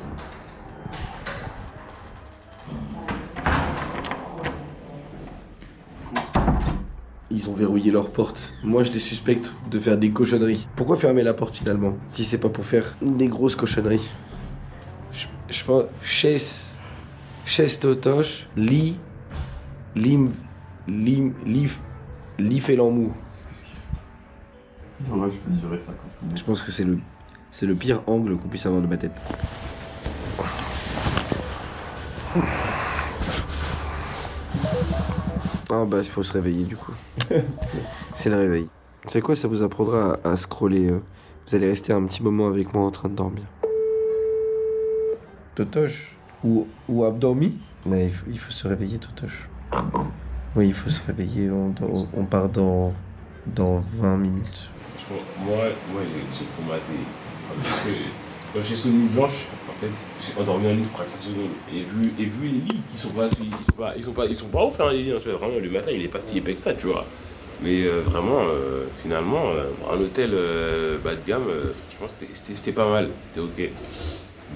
Ils ont verrouillé leur porte. Moi je les suspecte de faire des cochonneries. Pourquoi fermer la porte finalement si c'est pas pour faire des grosses cochonneries? Je pense chaise totoche lit Lif et l'emmou.
Ouais, je peux durer 50 minutes.
Je pense que c'est le pire angle qu'on puisse avoir de ma tête. Ah bah il faut se réveiller du coup. C'est le réveil. Vous savez quoi, ça vous apprendra à scroller. Vous allez rester un petit moment avec moi en train de dormir. Totoche ou abdormi? Mais il faut se réveiller, Totoche. Oui, il faut se réveiller, on part dans 20 minutes.
Moi j'ai combatté. Parce que quand j'ai sonné une blanche, en fait, j'ai endormi un lit pour 30 secondes. Et vu les lits qui sont pas ouf, hein, les lits, hein, tu vois, vraiment, le matin il est pas si épais que ça, tu vois. Mais vraiment, finalement, un hôtel bas de gamme, franchement, c'était pas mal, c'était ok.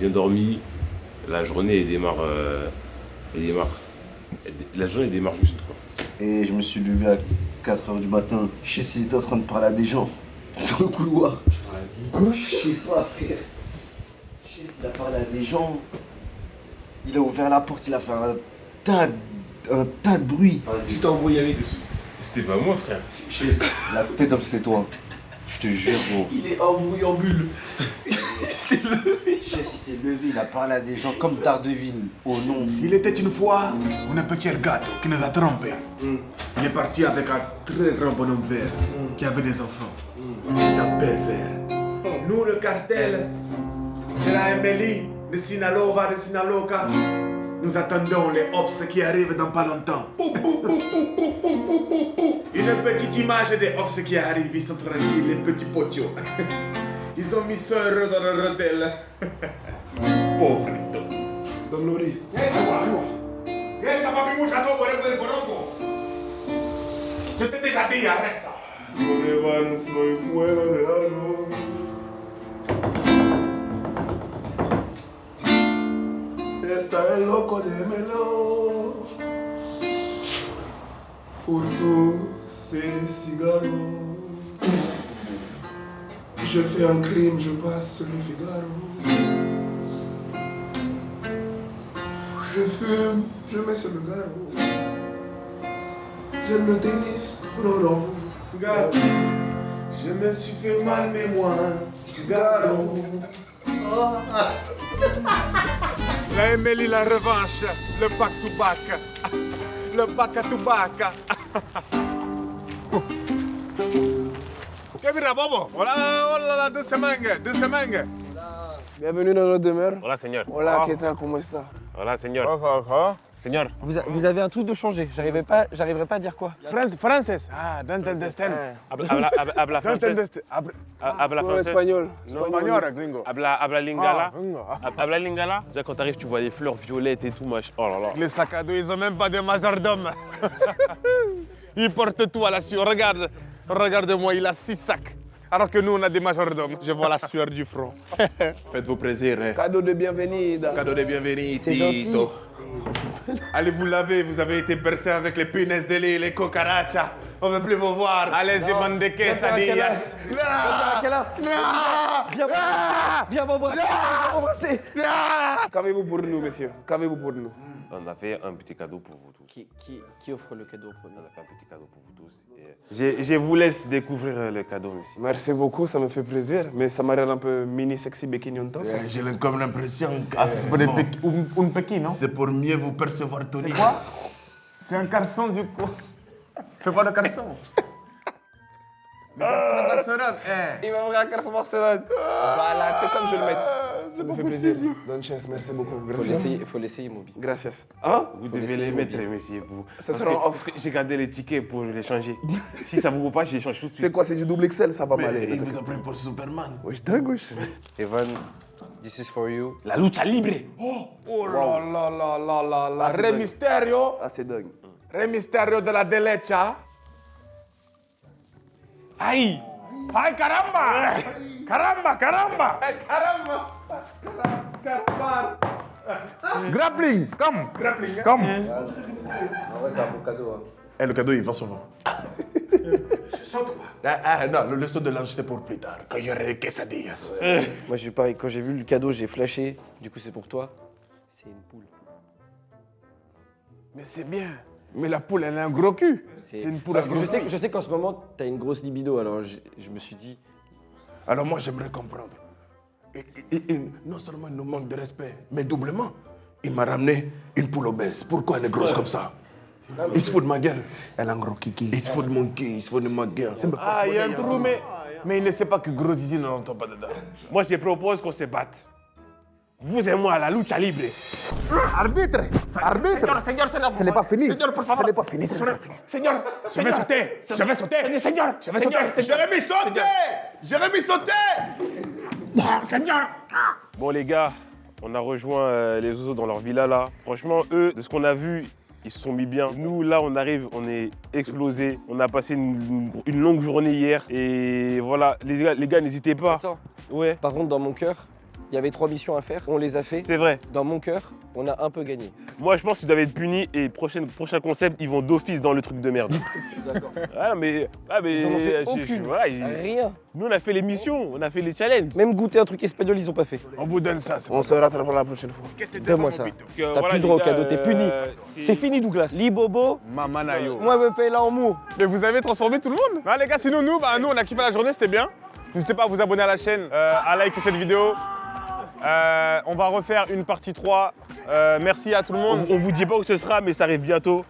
Bien dormi, la journée elle démarre. La journée démarre juste, quoi.
Et je me suis levé à 4h du matin. Je sais s'il était en train de parler à des gens dans le couloir. Je sais pas, frère. Je sais s'il a parlé à des gens. Il a ouvert la porte, il a fait un tas de bruit.
Tu t'es embrouillé avec. C'était pas moi, frère.
La tête d'homme, c'était toi. Je te jure, gros.
Il est embrouillé en bulle.
Il s'est levé. Il s'est levé, il a parlé à des gens comme Daredevil, au nom.
Il était une fois un petit gâteau qui nous a trompés. Il est parti avec un très grand bonhomme vert qui avait des enfants. C'est un pervers. Nous, le cartel de la MLI, de Sinaloa, de Sinaloa, nous attendons les Ops qui arrivent dans pas longtemps. Une petite image des Ops qui arrivent, ils sont tranquilles, les petits potios. Ils ont mis ça heureux dans leur hôtel. Pauvrito. Don Lori. T'as pas pu mucha todo por el bonongo. Je te déjà dit, arrête ça. Donde van soy fuera de la luz.
Pour tous ces cigares. Je fais un crime, je passe le Figaro. Je fume, je mets sur le garrot. J'aime le tennis, Roland. Garou. Je me suis fait mal, mais moi, Garou.
La MLI, la revanche, le back to back. Le back to back. Kevin Bobo, hola, deux semaines.
Bienvenue dans notre demeure.
Hola, señor.
Hola, ¿qué tal? ¿Cómo está?
Hola, señor. Señor.
Vous avez un truc de changer. J'arriverai pas à dire quoi.
Frances. Ah, don't understand.
Habla francés. Habla français.
Espagnol.
Espagnol, gringo.
Habla lingala.
gringo.
Habla lingala. Déjà, quand t'arrives, tu vois les fleurs violettes et tout, machin. Oh là là.
Les sacs à dos, ils ont même pas de majordome. Ils portent tout à la sueur. Regarde-moi, il a 6 sacs. Alors que nous, on a des majordomes. Je vois la sueur du front.
Faites-vous plaisir. Hein.
Cadeau de bienvenue.
Cadeau de bienvenue,
C'est gentil.
Tito. Allez vous laver, vous avez été bercé avec les punaises de lit, les cucarachas. On ne veut plus vous voir. Allez-y, bande de quesadillas.
Viens m'embrasser.
Qu'avez-vous pour nous, monsieur? Qu'avez-vous pour nous?
On a fait un petit cadeau pour vous tous.
Qui offre le cadeau au premier?
On a fait un petit cadeau pour vous tous. Et je vous laisse découvrir le cadeau, monsieur.
Merci beaucoup, ça me fait plaisir. Mais ça m'a l'air un peu mini sexy bikini on top.
J'ai comme l'impression que
c'est pour un Pékin, non?
c'est pour mieux vous percevoir, Tony.
C'est quoi? C'est un garçon du coup. Fais pas de garçon. Barcelone. Il va ouvrir un garçon Barcelone. Voilà, c'est comme je le mette. Ça me fait plaisir. Bonne chance, merci beaucoup.
Faut l'essayer, Moby.
Gracias.
Vous devez les mettre, messieurs.
Ça
Parce
sera
que j'ai gardé les tickets pour les changer. Si ça vous vaut pas, je les change tout de suite.
C'est quoi? C'est du double XL, ça va m'aller.
Il vous a pris pour Superman.
Wesh, dingue, wesh.
Evan, this is for you.
La lucha libre.
Oh là. Rey Mysterio.
Ah, c'est dingue.
Rey Mysterio de la derecha.
Aïe.
¡Ay, caramba! ¡Caramba! Grappling, come!
En vrai, c'est un bon cadeau. Hein.
Eh, le cadeau, il va souvent. Non, le saut de l'ange, c'est pour plus tard, quand il y aurait les quesadillas.
Moi, je suis pareil. Quand j'ai vu le cadeau, j'ai flashé. Du coup, c'est pour toi. C'est une poule.
Mais c'est bien. Mais la poule, elle a un gros cul. C'est une poule.
Parce que je sais qu'en ce moment, t'as une grosse libido. Alors, je me suis dit.
Alors moi, j'aimerais comprendre. Non seulement il nous manque de respect, mais doublement, il m'a ramené une poule obèse. Pourquoi elle est grosse comme ça? Il se fout de ma gueule. Elle a un gros kiki. Il se fout de mon kiki, il se fout de ma gueule.
Ah, il y a un trou, mais il ne sait pas que gros zizi ne l'entend pas dedans.
Moi, je propose qu'on se batte. Vous et moi, la lucha libre.
Arbitre!
Seigneur, ce n'est pas fini.
Seigneur, pour favor.
Ce n'est pas fini.
Seigneur, je vais sauter. Seigneur, Jérémy, sauter. Seigneur.
Bon, les gars, on a rejoint les oiseaux dans leur villa là. Franchement, eux, de ce qu'on a vu, ils se sont mis bien. Nous, là, on arrive, on est explosés. On a passé une longue journée hier. Et voilà, les gars, n'hésitez pas.
Attends.
Ouais.
Par contre, dans mon cœur, il y avait 3 missions à faire. On les a fait.
C'est vrai.
Dans mon cœur, on a un peu gagné.
Moi, je pense qu'ils doivent être punis et prochain concept, ils vont d'office dans le truc de merde.
D'accord.
Mais
ils en ont fait aucune. Rien.
Nous, on a fait les missions, on a fait les challenges.
Même goûter un truc espagnol, ils ont pas fait.
On vous donne ça.
On se rattrapera la prochaine fois.
Donne-moi ça. T'as plus le droit au cadeau, t'es puni. C'est fini, Douglas. Libobo.
Mamanayo.
Moi, me fais là en mou.
Mais vous avez transformé tout le monde. Les gars, sinon nous, on a kiffé la journée, c'était bien. N'hésitez pas à vous abonner à la chaîne, à liker cette vidéo. On va refaire une partie 3. Merci à tout le monde.
On vous dit pas où ce sera, mais ça arrive bientôt.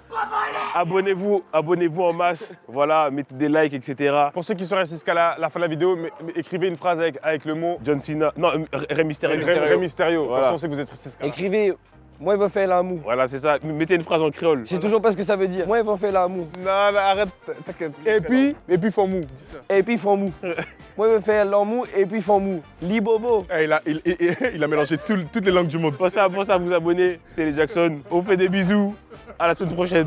Abonnez-vous en masse. Voilà, mettez des likes, etc.
Pour ceux qui sont restés jusqu'à la fin de la vidéo, écrivez une phrase avec le mot
John Cena. Non, Rey Mysterio.
Rey Mysterio.
Voilà.
On sait que vous êtes restés jusqu'à là.
Écrivez. Moi, il va faire la mou.
Voilà, c'est ça. Mettez une phrase en créole.
Je sais toujours pas ce que ça veut dire. Moi, il va faire la mou.
Non, arrête, t'inquiète. Et puis, font mou.
Et puis, font mou. Moi, il va faire l'en et puis, font mou. Libobo.
Il a mélangé toutes les langues du monde.
Pensez à vous abonner. C'est les Jackson. On fait des bisous. À la semaine prochaine.